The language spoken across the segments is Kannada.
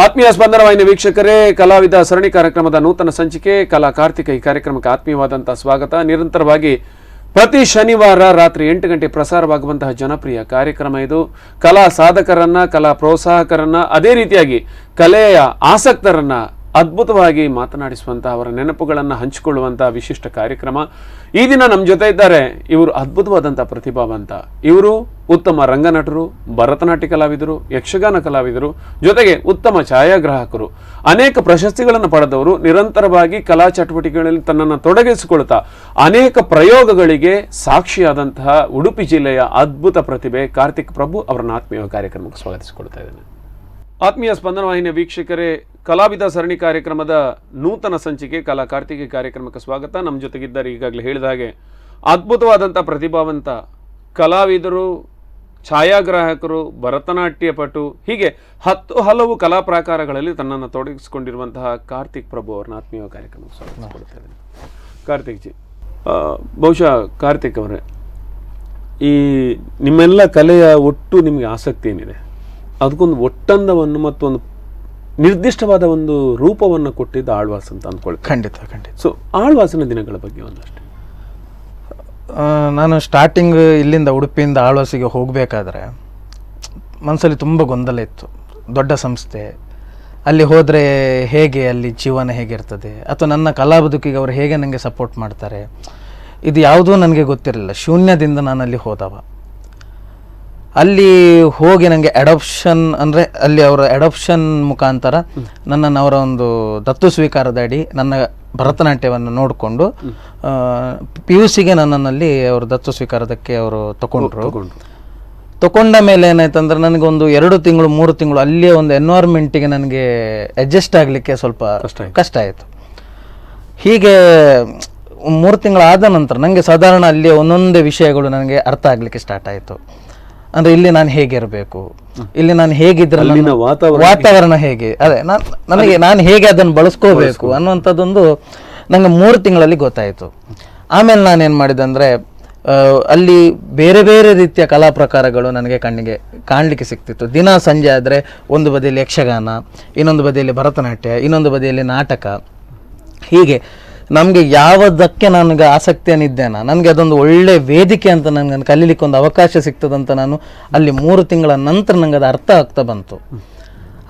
ಆತ್ಮೀಯ ಸ್ಪಂದನ ವಾಹಿನಿ ವೀಕ್ಷಕರೇ, ಕಲಾವಿದ ಸರಣಿ ಕಾರ್ಯಕ್ರಮದ ನೂತನ ಸಂಚಿಕೆ ಕಲಾ ಕಾರ್ತಿಕ ಈ ಕಾರ್ಯಕ್ರಮಕ್ಕೆ ಆತ್ಮೀಯವಾದಂತಹ ಸ್ವಾಗತ. ನಿರಂತರವಾಗಿ ಪ್ರತಿ ಶನಿವಾರ ರಾತ್ರಿ 8 ಗಂಟೆ ಪ್ರಸಾರವಾಗುವಂತಹ ಜನಪ್ರಿಯ ಕಾರ್ಯಕ್ರಮ ಇದು. ಕಲಾ ಸಾಧಕರನ್ನ, ಕಲಾ ಪ್ರೋತ್ಸಾಹಕರನ್ನ, ಅದೇ ರೀತಿಯಾಗಿ ಕಲೆಯ ಆಸಕ್ತರನ್ನ ಅದ್ಭುತವಾಗಿ ಮಾತನಾಡಿಸುವಂತಹ, ಅವರ ನೆನಪುಗಳನ್ನು ಹಂಚಿಕೊಳ್ಳುವಂತಹ ವಿಶಿಷ್ಟ ಕಾರ್ಯಕ್ರಮ. ಈ ದಿನ ನಮ್ಮ ಜೊತೆ ಇದ್ದಾರೆ. ಇವರು ಅದ್ಭುತವಾದಂತಹ ಪ್ರತಿಭಾವಂತ. ಇವರು ಉತ್ತಮ ರಂಗನಟರು, ಭರತನಾಟ್ಯ ಕಲಾವಿದರು, ಯಕ್ಷಗಾನ ಕಲಾವಿದರು, ಜೊತೆಗೆ ಉತ್ತಮ ಛಾಯಾಗ್ರಾಹಕರು, ಅನೇಕ ಪ್ರಶಸ್ತಿಗಳನ್ನು ಪಡೆದವರು. ನಿರಂತರವಾಗಿ ಕಲಾ ಚಟುವಟಿಕೆಗಳಲ್ಲಿ ತನ್ನನ್ನು ತೊಡಗಿಸಿಕೊಳ್ತಾ ಅನೇಕ ಪ್ರಯೋಗಗಳಿಗೆ ಸಾಕ್ಷಿಯಾದಂತಹ ಉಡುಪಿ ಜಿಲ್ಲೆಯ ಅದ್ಭುತ ಪ್ರತಿಭೆ ಕಾರ್ತಿಕ್ ಪ್ರಭು ಅವರನ್ನ ಆತ್ಮೀಯ ಕಾರ್ಯಕ್ರಮಕ್ಕೆ ಸ್ವಾಗತಿಸಿಕೊಳ್ತಾ ಇದ್ದೇನೆ. ಆತ್ಮೀಯ ಸ್ಪಂದನ ವಾಹಿನಿಯ ವೀಕ್ಷಕರೇ, ಕಲಾವಿದ ಸರಣಿ ಕಾರ್ಯಕ್ರಮದ ನೂತನ ಸಂಚಿಕೆ ಕಲಾ ಕಾರ್ತಿಕ ಕಾರ್ಯಕ್ರಮಕ್ಕೆ ಸ್ವಾಗತ. ನಮ್ಮ ಜೊತೆಗಿದ್ದಾರೆ ಈಗಾಗಲೇ ಹೇಳಿದ ಹಾಗೆ ಅದ್ಭುತವಾದಂಥ ಪ್ರತಿಭಾವಂತ ಕಲಾವಿದರು, ಛಾಯಾಗ್ರಾಹಕರು, ಭರತನಾಟ್ಯ ಪಟು, ಹೀಗೆ ಹಲವು ಕಲಾ ಪ್ರಾಕಾರಗಳಲ್ಲಿ ತನ್ನನ್ನು ತೊಡಗಿಸಿಕೊಂಡಿರುವಂತಹ ಕಾರ್ತಿಕ್ ಪ್ರಭು ಅವರನ್ನ ಆತ್ಮೀಯ ಕಾರ್ಯಕ್ರಮಕ್ಕೆ ಸ್ವಾಗತಿಸಿಕೊಳ್ತಾ ಇದ್ದೇನೆ. ಕಾರ್ತಿಕ್ ಜಿ, ಬಹುಶಃ ಕಾರ್ತಿಕ್ ಅವರೇ, ಈ ನಿಮ್ಮೆಲ್ಲ ಕಲೆಯ ಒಟ್ಟು ನಿಮಗೆ ಆಸಕ್ತಿ ಏನಿದೆ, ಅದಕ್ಕೊಂದು ಒಟ್ಟಂದವನ್ನು ಮತ್ತೊಂದು ನಿರ್ದಿಷ್ಟವಾದ ಒಂದು ರೂಪವನ್ನು ಕೊಟ್ಟಿದ್ದು ಆಳ್ವಾಸ್ ಅಂತ ಅಂದ್ಕೊಳ್ತೀನಿ. ಖಂಡಿತ ಖಂಡಿತ. ಸೊ ಆಳ್ವಾಸಿನ ದಿನಗಳ ಬಗ್ಗೆ ಒಂದಷ್ಟು. ನಾನು ಸ್ಟಾರ್ಟಿಂಗ್ ಇಲ್ಲಿಂದ ಉಡುಪಿಯಿಂದ ಆಳ್ವಾಸಿಗೆ ಹೋಗಬೇಕಾದ್ರೆ ಮನಸ್ಸಲ್ಲಿ ತುಂಬ ಗೊಂದಲ ಇತ್ತು. ದೊಡ್ಡ ಸಂಸ್ಥೆ, ಅಲ್ಲಿ ಹೋದರೆ ಹೇಗೆ, ಅಲ್ಲಿ ಜೀವನ ಹೇಗಿರ್ತದೆ, ಅಥವಾ ನನ್ನ ಕಲಾ ಬದುಕಿಗೆ ಅವರು ಹೇಗೆ ನನಗೆ ಸಪೋರ್ಟ್ ಮಾಡ್ತಾರೆ, ಇದು ಯಾವುದೂ ನನಗೆ ಗೊತ್ತಿರಲಿಲ್ಲ. ಶೂನ್ಯದಿಂದ ನಾನು ಅಲ್ಲಿ ಹೋದವ. ಅಲ್ಲಿ ಹೋಗಿ ನನಗೆ ಅಡಾಪ್ಷನ್ ಅಂದರೆ ಅಲ್ಲಿ ಅವರ ಅಡಾಪ್ಷನ್ ಮುಖಾಂತರ ನನ್ನನ್ನು ಅವರ ಒಂದು ದತ್ತು ಸ್ವೀಕಾರದ ಅಡಿ ನನ್ನ ಭರತನಾಟ್ಯವನ್ನು ನೋಡಿಕೊಂಡು PUCಗೆ ನನ್ನಲ್ಲಿ ಅವರು ದತ್ತು ಸ್ವೀಕಾರದಕ್ಕೆ ಅವರು ತಗೊಂಡ ಮೇಲೆ ಏನಾಯ್ತಂದ್ರೆ ನನಗೊಂದು 2 ತಿಂಗಳು 3 ತಿಂಗಳು ಅಲ್ಲಿಯೇ ಒಂದು ಎನ್ವೈರ್ಮೆಂಟಿಗೆ ನನಗೆ ಅಡ್ಜಸ್ಟ್ ಆಗಲಿಕ್ಕೆ ಸ್ವಲ್ಪ ಕಷ್ಟ ಆಯಿತು. ಹೀಗೆ 3 ತಿಂಗಳಾದ ನಂತರ ನನಗೆ ಸಾಧಾರಣ ಅಲ್ಲಿ ಒಂದೊಂದೇ ವಿಷಯಗಳು ನನಗೆ ಅರ್ಥ ಆಗಲಿಕ್ಕೆ ಸ್ಟಾರ್ಟ್ ಆಯಿತು. ಅಂದರೆ ಇಲ್ಲಿ ನಾನು ಹೇಗಿರಬೇಕು, ಇಲ್ಲಿ ನಾನು ಹೇಗಿದ್ರೆ ವಾತಾವರಣ ಹೇಗೆ, ಅದೇ ನಾನು ಹೇಗೆ ಅದನ್ನು ಬಳಸ್ಕೋಬೇಕು ಅನ್ನುವಂಥದ್ದೊಂದು ನನಗೆ 3 ತಿಂಗಳಲ್ಲಿ ಗೊತ್ತಾಯಿತು. ಆಮೇಲೆ ನಾನೇನು ಮಾಡಿದೆ ಅಂದರೆ ಅಲ್ಲಿ ಬೇರೆ ಬೇರೆ ರೀತಿಯ ಕಲಾ ಪ್ರಕಾರಗಳು ನನಗೆ ಕಣ್ಣಿಗೆ ಕಾಣಲಿಕ್ಕೆ ಸಿಗ್ತಿತ್ತು. ದಿನ ಸಂಜೆ ಆದರೆ ಒಂದು ಬದಿಯಲ್ಲಿ ಯಕ್ಷಗಾನ, ಇನ್ನೊಂದು ಬದಿಯಲ್ಲಿ ಭರತನಾಟ್ಯ, ಇನ್ನೊಂದು ಬದಿಯಲ್ಲಿ ನಾಟಕ. ಹೀಗೆ ನಮಗೆ ಯಾವುದಕ್ಕೆ ನನಗೆ ಆಸಕ್ತಿಯನ್ನಿದ್ದೇನೆ, ನನಗೆ ಅದೊಂದು ಒಳ್ಳೆ ವೇದಿಕೆ ಅಂತ ನನಗೆ ಕಲೀಲಿಕ್ಕೆ ಒಂದು ಅವಕಾಶ ಸಿಗ್ತದಂತ ನಾನು ಅಲ್ಲಿ 3 ತಿಂಗಳ ನಂತರ ನನಗೆ ಅದು ಅರ್ಥ ಆಗ್ತಾ ಬಂತು.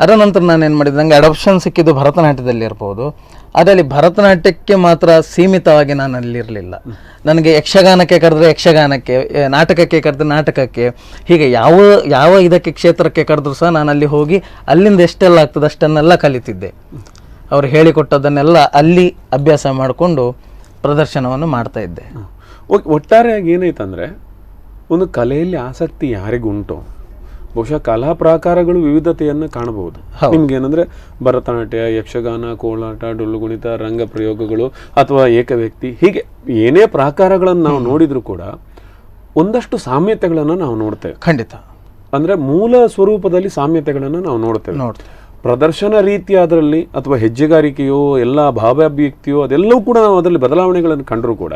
ಅದರ ನಂತರ ನಾನೇನು ಮಾಡಿದೆ, ನನಗೆ ಅಡಾಪ್ಷನ್ ಸಿಕ್ಕಿದ್ದು ಭರತನಾಟ್ಯದಲ್ಲಿ ಇರ್ಬೋದು. ಅದರಲ್ಲಿ ಭರತನಾಟ್ಯಕ್ಕೆ ಮಾತ್ರ ಸೀಮಿತವಾಗಿ ನಾನು ಅಲ್ಲಿರಲಿಲ್ಲ. ನನಗೆ ಯಕ್ಷಗಾನಕ್ಕೆ ಕರೆದ್ರೆ ಯಕ್ಷಗಾನಕ್ಕೆ, ನಾಟಕಕ್ಕೆ ಕರೆದ್ರೆ ನಾಟಕಕ್ಕೆ, ಹೀಗೆ ಯಾವ ಇದಕ್ಕೆ ಕ್ಷೇತ್ರಕ್ಕೆ ಕರೆದ್ರೂ ಸಹ ನಾನು ಅಲ್ಲಿ ಹೋಗಿ ಅಲ್ಲಿಂದ ಎಷ್ಟೆಲ್ಲ ಆಗ್ತದೆ ಅಷ್ಟನ್ನೆಲ್ಲ ಕಲಿತಿದ್ದೆ. ಅವರು ಹೇಳಿಕೊಟ್ಟದನ್ನೆಲ್ಲ ಅಲ್ಲಿ ಅಭ್ಯಾಸ ಮಾಡಿಕೊಂಡು ಪ್ರದರ್ಶನವನ್ನು ಮಾಡ್ತಾ ಇದ್ದೆ. ಒಟ್ಟಾರೆಯಾಗಿ ಏನಾಯ್ತಂದ್ರೆ, ಒಂದು ಕಲೆಯಲ್ಲಿ ಆಸಕ್ತಿ ಯಾರಿಗುಂಟು, ಬಹುಶಃ ಕಲಾ ಪ್ರಾಕಾರಗಳು ವಿವಿಧತೆಯನ್ನು ಕಾಣಬಹುದು. ನಿಮ್ಗೇನಂದ್ರೆ ಭರತನಾಟ್ಯ, ಯಕ್ಷಗಾನ, ಕೋಲಾಟ, ಡೊಳ್ಳುಗುಣಿತ, ರಂಗ ಪ್ರಯೋಗಗಳು ಅಥವಾ ಏಕವ್ಯಕ್ತಿ, ಹೀಗೆ ಏನೇ ಪ್ರಾಕಾರಗಳನ್ನು ನಾವು ನೋಡಿದ್ರು ಕೂಡ ಒಂದಷ್ಟು ಸಾಮ್ಯತೆಗಳನ್ನು ನಾವು ನೋಡ್ತೇವೆ. ಖಂಡಿತ. ಅಂದ್ರೆ ಮೂಲ ಸ್ವರೂಪದಲ್ಲಿ ಸಾಮ್ಯತೆಗಳನ್ನು ನಾವು ನೋಡ್ತೇವೆ. ಪ್ರದರ್ಶನ ರೀತಿ ಅದರಲ್ಲಿ ಅಥವಾ ಹೆಜ್ಜೆಗಾರಿಕೆಯೋ ಎಲ್ಲ ಭಾವಾಭಿವ್ಯಕ್ತಿಯೋ ಅದೆಲ್ಲವೂ ಕೂಡ ನಾವು ಅದರಲ್ಲಿ ಬದಲಾವಣೆಗಳನ್ನು ಕಂಡರೂ ಕೂಡ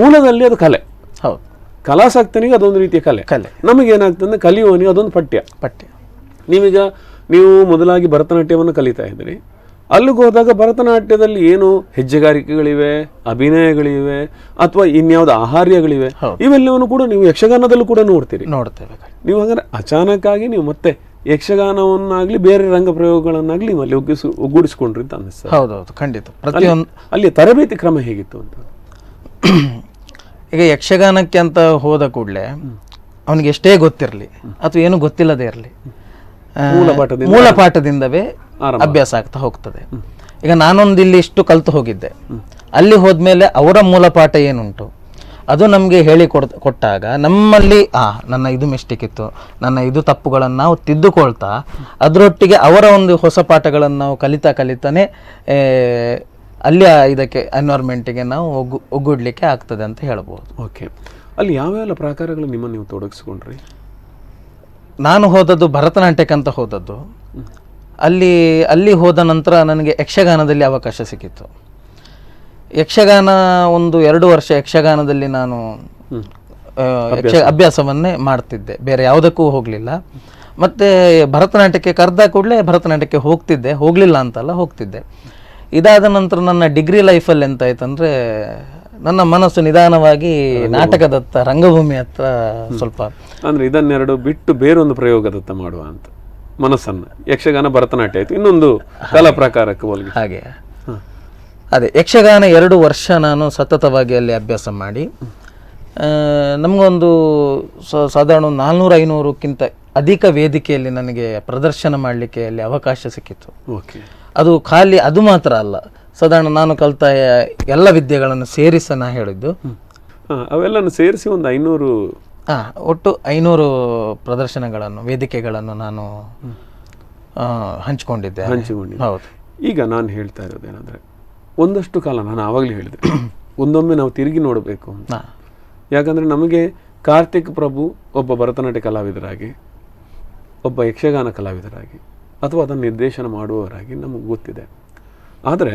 ಮೂಲದಲ್ಲಿ ಅದು ಕಲೆ. ಹೌದು, ಕಲಾಸಕ್ತನಿಗೆ ಅದೊಂದು ರೀತಿಯ ಕಲೆ. ನಮಗೇನಾಗ್ತದೆ, ಕಲಿಯುವನಿಗೆ ಅದೊಂದು ಪಠ್ಯ. ನೀವು ಮೊದಲಾಗಿ ಭರತನಾಟ್ಯವನ್ನು ಕಲಿತಾ ಇದ್ದೀರಿ. ಅಲ್ಲಿಗೆ ಹೋದಾಗ ಭರತನಾಟ್ಯದಲ್ಲಿ ಏನು ಹೆಜ್ಜೆಗಾರಿಕೆಗಳಿವೆ, ಅಭಿನಯಗಳಿವೆ, ಅಥವಾ ಇನ್ಯಾವುದು ಆಹಾರ್ಯಗಳಿವೆ, ಇವೆಲ್ಲವನ್ನು ಕೂಡ ನೀವು ಯಕ್ಷಗಾನದಲ್ಲೂ ಕೂಡ ನೋಡ್ತೇವೆ. ನೀವು ಹಾಗಾದ್ರೆ ಅಚಾನಕ್ ಆಗಿ ನೀವು ಮತ್ತೆ ಯಕ್ಷಗಾನವನ್ನಾಗ್ಲಿ ಬೇರೆ ರಂಗ ಪ್ರಯೋಗಗಳನ್ನಾಗ್ಲಿ ಅಲ್ಲಿ ಒಗ್ಗೂಡಿಸಿಕೊಂಡ್ರಿ ಅಂತ ಅನ್ನಿಸ್ತದೆ. ಹೌದೌದು, ಖಂಡಿತ. ಪ್ರತಿಯೊಂದು ಅಲ್ಲಿ ತರಬೇತಿ ಕ್ರಮ ಹೇಗಿತ್ತು ಅಂತ. ಈಗ ಯಕ್ಷಗಾನಕ್ಕೆ ಅಂತ ಹೋದ ಕೂಡಲೇ ಅವನಿಗೆ ಎಷ್ಟೇ ಗೊತ್ತಿರಲಿ ಅಥವಾ ಏನು ಗೊತ್ತಿಲ್ಲದೆ ಇರಲಿ, ಮೂಲ ಪಾಠದಿಂದವೇ ಅಭ್ಯಾಸ ಆಗ್ತಾ ಹೋಗ್ತದೆ. ಈಗ ನಾನೊಂದು ಇಲ್ಲಿ ಇಷ್ಟು ಕಲ್ತು ಹೋಗಿದ್ದೆ, ಅಲ್ಲಿ ಹೋದ್ಮೇಲೆ ಅವರ ಮೂಲ ಪಾಠ ಏನುಂಟು ಅದು ನಮಗೆ ಹೇಳಿ ಕೊಟ್ಟಾಗ ನಮ್ಮಲ್ಲಿ ನನ್ನ ಇದು ಮಿಸ್ಟೇಕ್ ಇತ್ತು, ನನ್ನ ಇದು ತಪ್ಪುಗಳನ್ನು ನಾವು ತಿದ್ದುಕೊಳ್ತಾ ಅದರೊಟ್ಟಿಗೆ ಅವರ ಒಂದು ಹೊಸ ಪಾಠಗಳನ್ನು ನಾವು ಕಲಿತಾನೆ ಅಲ್ಲಿ ಇದಕ್ಕೆ ಎನ್ವೈರ್ಮೆಂಟಿಗೆ ನಾವು ಒಗ್ಗೂಡ್ಲಿಕ್ಕೆ ಆಗ್ತದೆ ಅಂತ ಹೇಳ್ಬೋದು. ಓಕೆ, ಅಲ್ಲಿ ಯಾವ್ಯಾವ ಪ್ರಕಾರಗಳು ನಿಮ್ಮನ್ನು ನೀವು ತೊಡಗಿಸ್ಕೊಂಡ್ರಿ? ನಾನು ಹೋದದ್ದು ಭರತನಾಟ್ಯಕ್ಕಂತ ಹೋದದ್ದು. ಅಲ್ಲಿ ಹೋದ ನಂತರ ನನಗೆ ಯಕ್ಷಗಾನದಲ್ಲಿ ಅವಕಾಶ ಸಿಕ್ಕಿತ್ತು. ಯಕ್ಷಗಾನ ಒಂದು 2 ವರ್ಷ ಯಕ್ಷಗಾನದಲ್ಲಿ ನಾನು ಅಭ್ಯಾಸವನ್ನೇ ಮಾಡ್ತಿದ್ದೆ, ಬೇರೆ ಯಾವುದಕ್ಕೂ ಹೋಗಲಿಲ್ಲ. ಮತ್ತು ಭರತನಾಟ್ಯಕ್ಕೆ ಕರೆದ ಕೂಡಲೇ ಭರತನಾಟ್ಯಕ್ಕೆ ಹೋಗಲಿಲ್ಲ ಅಂತಲ್ಲ, ಹೋಗ್ತಿದ್ದೆ. ಇದಾದ ನಂತರ ನನ್ನ ಡಿಗ್ರಿ ಲೈಫಲ್ಲಿ ಎಂತಾಯ್ತಂದರೆ ನನ್ನ ಮನಸ್ಸು ನಿಧಾನವಾಗಿ ನಾಟಕದತ್ತ, ರಂಗಭೂಮಿ ಹತ್ರ ಸ್ವಲ್ಪ, ಅಂದರೆ ಇದನ್ನೆರಡು ಬಿಟ್ಟು ಬೇರೊಂದು ಪ್ರಯೋಗದತ್ತ ಮಾಡುವ ಅಂತ ಮನಸ್ಸನ್ನು, ಯಕ್ಷಗಾನ ಭರತನಾಟ್ಯ ಆಯಿತು, ಇನ್ನೊಂದು ಕಲಾ ಪ್ರಕಾರಕ್ಕೆ ಹೋಗಿ ಹಾಗೆ. ಅದೇ ಯಕ್ಷಗಾನ 2 ವರ್ಷ ನಾನು ಸತತವಾಗಿ ಅಲ್ಲಿ ಅಭ್ಯಾಸ ಮಾಡಿ ನಮಗೊಂದು ಸಾಧಾರಣ 400-500ಕ್ಕಿಂತ ಅಧಿಕ ವೇದಿಕೆಯಲ್ಲಿ ನನಗೆ ಪ್ರದರ್ಶನ ಮಾಡಲಿಕ್ಕೆ ಅಲ್ಲಿ ಅವಕಾಶ ಸಿಕ್ಕಿತ್ತು. ಓಕೆ. ಅದು ಖಾಲಿ ಅದು ಮಾತ್ರ ಅಲ್ಲ, ಸಾಧಾರಣ ನಾನು ಕಲಿತ ಎಲ್ಲ ವಿದ್ಯೆಗಳನ್ನು ಸೇರಿಸಿ ನಾ ಹೇಳಿದ್ದು. ಅವೆಲ್ಲನ್ನು ಸೇರಿಸಿ ಒಂದು 500, ಒಟ್ಟು 500 ಪ್ರದರ್ಶನಗಳನ್ನು, ವೇದಿಕೆಗಳನ್ನು ನಾನು ಹಂಚಿಕೊಂಡಿದ್ದೆ. ಹೌದು. ಈಗ ನಾನು ಹೇಳ್ತಾ ಇರೋದೇನೆಂದರೆ, ಒಂದಷ್ಟು ಕಾಲ ನಾನು ಆವಾಗಲೇ ಹೇಳಿದೆ, ಒಂದೊಮ್ಮೆ ನಾವು ತಿರುಗಿ ನೋಡಬೇಕು ಅಂತ. ಯಾಕಂದರೆ ನಮಗೆ ಕಾರ್ತಿಕ್ ಪ್ರಭು ಒಬ್ಬ ಭರತನಾಟ್ಯ ಕಲಾವಿದರಾಗಿ, ಒಬ್ಬ ಯಕ್ಷಗಾನ ಕಲಾವಿದರಾಗಿ, ಅಥವಾ ಅದನ್ನು ನಿರ್ದೇಶನ ಮಾಡುವವರಾಗಿ ನಮಗೆ ಗೊತ್ತಿದೆ. ಆದರೆ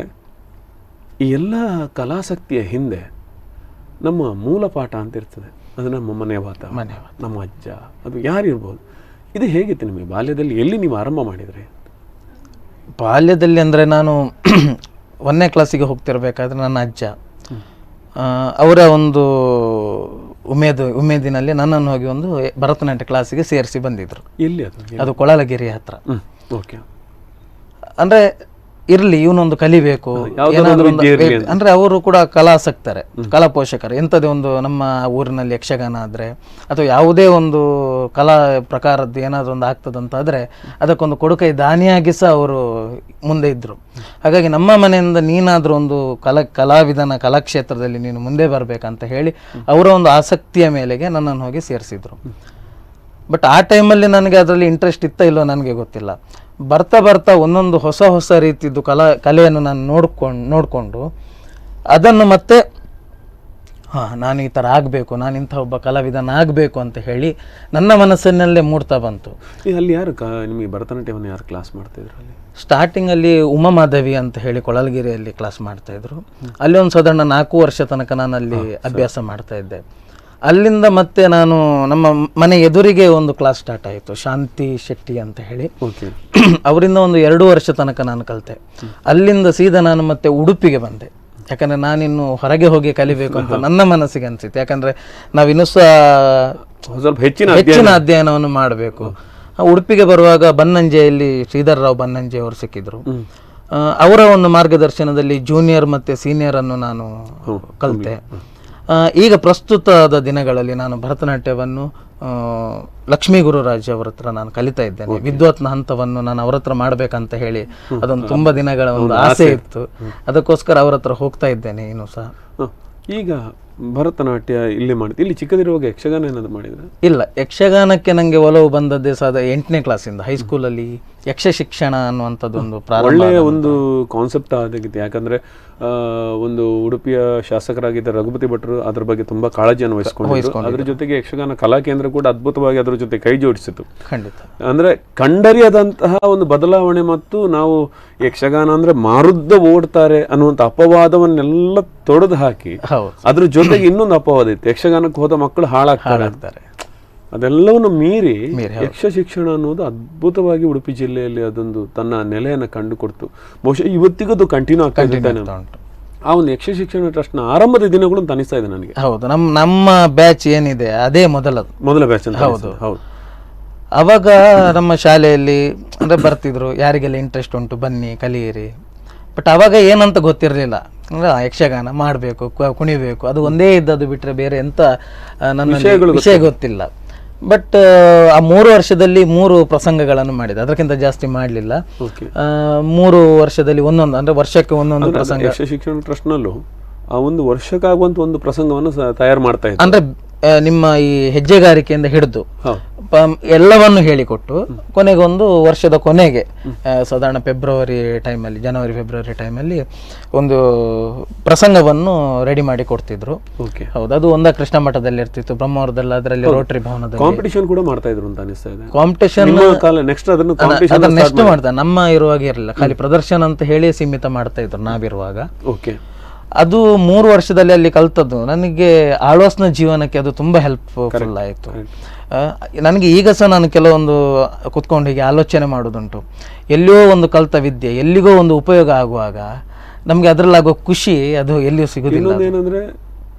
ಈ ಎಲ್ಲ ಕಲಾಸಕ್ತಿಯ ಹಿಂದೆ ನಮ್ಮ ಮೂಲ ಪಾಠ ಅಂತ ಇರ್ತದೆ. ಅದು ನಮ್ಮ ಮನೆಯ ವಾತಾವರಣ, ನಮ್ಮ ಅಜ್ಜ, ಅದು ಯಾರಿರ್ಬೋದು. ಇದು ಹೇಗಿತ್ತು ನಿಮಗೆ ಬಾಲ್ಯದಲ್ಲಿ? ಎಲ್ಲಿ ನೀವು ಆರಂಭ ಮಾಡಿದ್ರಿ? ಬಾಲ್ಯದಲ್ಲಿ ಅಂದರೆ ನಾನು 1ನೇ ಕ್ಲಾಸಿಗೆ ಹೋಗ್ತಿರ್ಬೇಕಾದ್ರೆ ನನ್ನ ಅಜ್ಜ ಅವರ ಒಂದು ಉಮೇದಿನಲ್ಲಿ ನನ್ನನ್ನು ಹೋಗಿ ಒಂದು ಭರತನಾಟ್ಯ ಕ್ಲಾಸಿಗೆ ಸೇರಿಸಿ ಬಂದಿದ್ರು. ಎಲ್ಲಿ ಅದು ಕೊಳಲಗಿರಿ ಹತ್ರ. ಓಕೆ. ಅಂದರೆ ಇರಲಿ, ಇವನೊಂದು ಕಲಿಬೇಕು ಅಂದರೆ ಅವರು ಕೂಡ ಕಲಾಸಕ್ತರೆ, ಕಲಾ ಪೋಷಕರು. ಎಂಥದೇ ಒಂದು ನಮ್ಮ ಊರಿನಲ್ಲಿ ಯಕ್ಷಗಾನ ಆದರೆ ಅಥವಾ ಯಾವುದೇ ಒಂದು ಕಲಾ ಪ್ರಕಾರದ್ದು ಏನಾದರೂ ಒಂದು ಆಗ್ತದಂತಾದರೆ ಅದಕ್ಕೊಂದು ಕೊಡುಕೈ ದಾನಿಯಾಗಿ ಸಹ ಅವರು ಮುಂದೆ ಇದ್ದರು. ಹಾಗಾಗಿ ನಮ್ಮ ಮನೆಯಿಂದ ನೀನಾದರೂ ಒಂದು ಕಲಾವಿದನ ಕಲಾಕ್ಷೇತ್ರದಲ್ಲಿ ನೀನು ಮುಂದೆ ಬರಬೇಕಂತ ಹೇಳಿ ಅವರ ಒಂದು ಆಸಕ್ತಿಯ ಮೇಲೆಗೆ ನನ್ನನ್ನು ಹೋಗಿ ಸೇರಿಸಿದ್ರು. ಬಟ್ ಆ ಟೈಮಲ್ಲಿ ನನಗೆ ಅದರಲ್ಲಿ ಇಂಟ್ರೆಸ್ಟ್ ಇತ್ತ ಇಲ್ಲೋ ನನಗೆ ಗೊತ್ತಿಲ್ಲ. ಬರ್ತಾ ಬರ್ತಾ ಒಂದೊಂದು ಹೊಸ ರೀತಿದ್ದು ಕಲೆಯನ್ನು ನಾನು ನೋಡಿಕೊಂಡು ಅದನ್ನು ಮತ್ತೆ ನಾನು ಈ ಥರ ಆಗಬೇಕು, ನಾನು ಇಂಥ ಒಬ್ಬ ಕಲಾವಿದನ ಆಗಬೇಕು ಅಂತ ಹೇಳಿ ನನ್ನ ಮನಸ್ಸಿನಲ್ಲೇ ಮೂಡ್ತಾ ಬಂತು. ಅಲ್ಲಿ ಯಾರು ನಿಮಗೆ ಭರತನಾಟ್ಯವನ್ನು ಯಾರು ಕ್ಲಾಸ್ ಮಾಡ್ತಾಯಿದ್ರು? ಅಲ್ಲಿ ಸ್ಟಾರ್ಟಿಂಗಲ್ಲಿ ಉಮಾ ಮಾಧವಿ ಅಂತ ಹೇಳಿ ಕೊಳಲಗಿರಿಯಲ್ಲಿ ಕ್ಲಾಸ್ ಮಾಡ್ತಾಯಿದ್ರು. ಅಲ್ಲಿ ಒಂದು ಸಾಧಾರಣ 4 ವರ್ಷ ತನಕ ನಾನು ಅಲ್ಲಿ ಅಭ್ಯಾಸ ಮಾಡ್ತಾ ಇದ್ದೆ. ಅಲ್ಲಿಂದ ಮತ್ತೆ ನಾನು ನಮ್ಮ ಮನೆ ಎದುರಿಗೆ ಒಂದು ಕ್ಲಾಸ್ ಸ್ಟಾರ್ಟ್ ಆಯಿತು, ಶಾಂತಿ ಶೆಟ್ಟಿ ಅಂತ ಹೇಳಿ. ಅವರಿಂದ ಒಂದು 2 ವರ್ಷ ತನಕ ನಾನು ಕಲಿತೆ. ಅಲ್ಲಿಂದ ಸೀದಾ ನಾನು ಮತ್ತೆ ಉಡುಪಿಗೆ ಬಂದೆ. ಯಾಕಂದರೆ ನಾನಿನ್ನು ಹೊರಗೆ ಹೋಗಿ ಕಲಿಬೇಕು ಅಂತ ನನ್ನ ಮನಸ್ಸಿಗೆ ಅನಿಸಿತ್ತು. ಯಾಕಂದರೆ ನಾವಿನ್ನೂ ಸಹ ಸ್ವಲ್ಪ ಹೆಚ್ಚಿನ ಅಧ್ಯಯನವನ್ನು ಮಾಡಬೇಕು. ಉಡುಪಿಗೆ ಬರುವಾಗ ಬನ್ನಂಜೆಯಲ್ಲಿ ಶ್ರೀಧರ್ ರಾವ್ ಬನ್ನಂಜೆ ಅವರು ಸಿಕ್ಕಿದ್ರು. ಅವರ ಒಂದು ಮಾರ್ಗದರ್ಶನದಲ್ಲಿ ಜೂನಿಯರ್ ಮತ್ತು ಸೀನಿಯರನ್ನು ನಾನು ಕಲಿತೆ. ಈಗ ಪ್ರಸ್ತುತದ ದಿನಗಳಲ್ಲಿ ನಾನು ಭರತನಾಟ್ಯವನ್ನು ಲಕ್ಷ್ಮೀ ಗುರುರಾಜ್ ಅವರ ಹತ್ರ ನಾನು ಕಲಿತಾ ಇದ್ದೇನೆ. ವಿದ್ವತ್ನ ಹಂತವನ್ನು ನಾನು ಅವ್ರ ಹತ್ರ ಮಾಡಬೇಕಂತ ಹೇಳಿ ಅದೊಂದು ತುಂಬ ದಿನಗಳ ಒಂದು ಆಸೆ ಇತ್ತು. ಅದಕ್ಕೋಸ್ಕರ ಅವ್ರ ಹತ್ರ ಹೋಗ್ತಾ ಇದ್ದೇನೆ ಇನ್ನೂ ಸಹ. ಈಗ ಭರತನಾಟ್ಯ ಇಲ್ಲಿ ಮಾಡಿದ್ದು, ಇಲ್ಲಿ ಚಿಕ್ಕದಿರುವಾಗ ಯಕ್ಷಗಾನ ಏನಾದ್ರು ಮಾಡಿದ್ರೆ? ಇಲ್ಲ, ಯಕ್ಷಗಾನಕ್ಕೆ ನನಗೆ ಒಲವು ಬಂದದ್ದೇ ಸಹ 8ನೇ ಕ್ಲಾಸಿಂದ. ಹೈಸ್ಕೂಲಲ್ಲಿ ಯಕ್ಷ ಶಿಕ್ಷಣ ಅನ್ನುವಂಥದ್ದೊಂದು ಒಳ್ಳೆಯ ಒಂದು ಕಾನ್ಸೆಪ್ಟ್ ಆದಾಗಿತ್ತು. ಯಾಕಂದರೆ ಒಂದು ಉಡುಪಿಯ ಶಾಸಕರಾಗಿದ್ದ ರಘುಪತಿ ಭಟ್ರು ಅದ್ರ ಬಗ್ಗೆ ತುಂಬ ಕಾಳಜಿಯನ್ನು ವಹಿಸ್ಕೊಂಡು, ಅದ್ರ ಜೊತೆಗೆ ಯಕ್ಷಗಾನ ಕಲಾ ಕೇಂದ್ರ ಕೂಡ ಅದ್ಭುತವಾಗಿ ಅದರ ಜೊತೆ ಕೈ ಜೋಡಿಸಿತು. ಖಂಡಿತ. ಅಂದರೆ ಕಂಡರಿಯದಂತಹ ಒಂದು ಬದಲಾವಣೆ, ಮತ್ತು ನಾವು ಯಕ್ಷಗಾನ ಅಂದರೆ ಮಾರುದ್ದ ಓಡ್ತಾರೆ ಅನ್ನುವಂಥ ಅಪವಾದವನ್ನೆಲ್ಲ ತೊಡೆದು ಹಾಕಿ ಅದ್ರ ಜೊತೆಗೆ ಇನ್ನೊಂದು ಅಪವಾದ ಇತ್ತು, ಯಕ್ಷಗಾನಕ್ಕೆ ಹೋದ ಮಕ್ಕಳು ಹಾಳಾಗ್ತಾರೆ. ಅದೆಲ್ಲವನ್ನು ಮೀರಿ ಯಕ್ಷ ಶಿಕ್ಷಣ ಅನ್ನೋದು ಅದ್ಭುತವಾಗಿ ಉಡುಪಿ ಜಿಲ್ಲೆಯಲ್ಲಿ ಅದೊಂದು ತನ್ನ ನೆಲೆಯನ್ನು ಕಂಡುಕೊಡ್ತು. ಬಹುಶಃ ಇವತ್ತಿಗೂ ಅದು ಕಂಟಿನ್ಯೂ ಆಗ್ತಾ ಇದೆ. ಆ ಒಂದು ಯಕ್ಷ ಶಿಕ್ಷಣ ಟ್ರಸ್ಟ್ನ ಆರಂಭದ ದಿನಗಳು ಅಂತ ಅನಿಸ್ತಾ ಇದೆ ನನಗೆ. ಹೌದು, ನಮ್ಮ ಬ್ಯಾಚ್ ಏನಿದೆ ಅದೇ ಮೊದಲ ಬ್ಯಾಚ್ ಅಂತ. ಹೌದು. ಅವಾಗ ನಮ್ಮ ಶಾಲೆಯಲ್ಲಿ ಅಂದರೆ ಬರ್ತಿದ್ರು, ಯಾರಿಗೆಲ್ಲ ಇಂಟ್ರೆಸ್ಟ್ ಉಂಟು ಬನ್ನಿ ಕಲಿಯಿರಿ. ಬಟ್ ಅವಾಗ ಏನಂತ ಗೊತ್ತಿರಲಿಲ್ಲ. ಅಂದರೆ ಯಕ್ಷಗಾನ ಮಾಡಬೇಕು, ಕುಣಿಬೇಕು, ಅದು ಒಂದೇ ಇದ್ದದ್ದು ಬಿಟ್ಟರೆ ಬೇರೆ ಎಂತ ನನ್ನ ವಿಷಯ ಗೊತ್ತಿಲ್ಲ. ಬಟ್ ಆ 3 ವರ್ಷದಲ್ಲಿ 3 ಪ್ರಸಂಗಗಳನ್ನು ಮಾಡಿದೆ, ಅದಕ್ಕಿಂತ ಜಾಸ್ತಿ ಮಾಡಲಿಲ್ಲ. 3 ವರ್ಷದಲ್ಲಿ ಒಂದೊಂದು, ಅಂದರೆ ವರ್ಷಕ್ಕೆ ಒಂದೊಂದು ಪ್ರಸಂಗ. ಯಕ್ಷ ಶಿಕ್ಷಣ ಟ್ರಸ್ಟ್ನಲ್ಲೂ ಆ ಒಂದು ವರ್ಷಕ್ಕಾಗುವಂಥ ಒಂದು ಪ್ರಸಂಗವನ್ನು ತಯಾರು ಮಾಡ್ತಾ ಇದ್ದಾರೆ. ಅಂದರೆ ನಿಮ್ಮ ಈ ಹೆಜ್ಜೆಗಾರಿಕೆಯಿಂದ ಹಿಡಿದು ಎಲ್ಲವನ್ನು ಹೇಳಿಕೊಟ್ಟು ಕೊನೆಗೊಂದು ವರ್ಷದ ಕೊನೆಗೆ ಸಾಧಾರಣ ಜನವರಿ ಫೆಬ್ರವರಿ ಟೈಮಲ್ಲಿ ಒಂದು ಪ್ರಸಂಗವನ್ನು ರೆಡಿ ಮಾಡಿ ಕೊಡ್ತಿದ್ರು. ಹೌದು, ಅದು ಒಂದ ಕೃಷ್ಣ ಮಠದಲ್ಲಿ ಇರ್ತಿತ್ತು, ಬ್ರಹ್ಮಾವರದಲ್ಲಿ, ಅದರಲ್ಲಿ ರೋಟರಿ ಭವನದಲ್ಲಿ ಕಾಂಪಿಟೇಷನ್ ಕೂಡ ಮಾಡ್ತಾ ಇದ್ರು ಅಂತ ಅನಿಸ್ತಾ ಇದೆ. ಕಾಂಪಿಟೇಷನ್ ನೆಕ್ಸ್ಟ್ ಮಾಡ್ತಾ, ನಮ್ಮ ಇರುವಾಗ ಇರಲಿಲ್ಲ, ಖಾಲಿ ಪ್ರದರ್ಶನ ಅಂತ ಹೇಳಿ ಸೀಮಿತ ಮಾಡ್ತಾ ಇದ್ರು ನಾವಿರುವಾಗ. ಅದು 3 ವರ್ಷದಲ್ಲಿ ಅಲ್ಲಿ ಕಲ್ತದ್ದು ನನಗೆ ಆಳ್ವಾಸ್ನ ಜೀವನಕ್ಕೆ ಅದು ತುಂಬ ಹೆಲ್ಪ್ಫುಲ್ ಆಯಿತು. ನನಗೆ ಈಗ ಸಹ ನಾನು ಕೆಲವೊಂದು ಕುತ್ಕೊಂಡು ಹೀಗೆ ಆಲೋಚನೆ ಮಾಡೋದುಂಟು. ಎಲ್ಲಿಯೋ ಒಂದು ಕಲಿತ ವಿದ್ಯೆ ಎಲ್ಲಿಗೋ ಒಂದು ಉಪಯೋಗ ಆಗುವಾಗ ನಮಗೆ ಅದರಲ್ಲಾಗೋ ಖುಷಿ ಅದು ಎಲ್ಲಿಯೂ ಸಿಗೋದಿಲ್ಲ. ಏನಂದ್ರೆ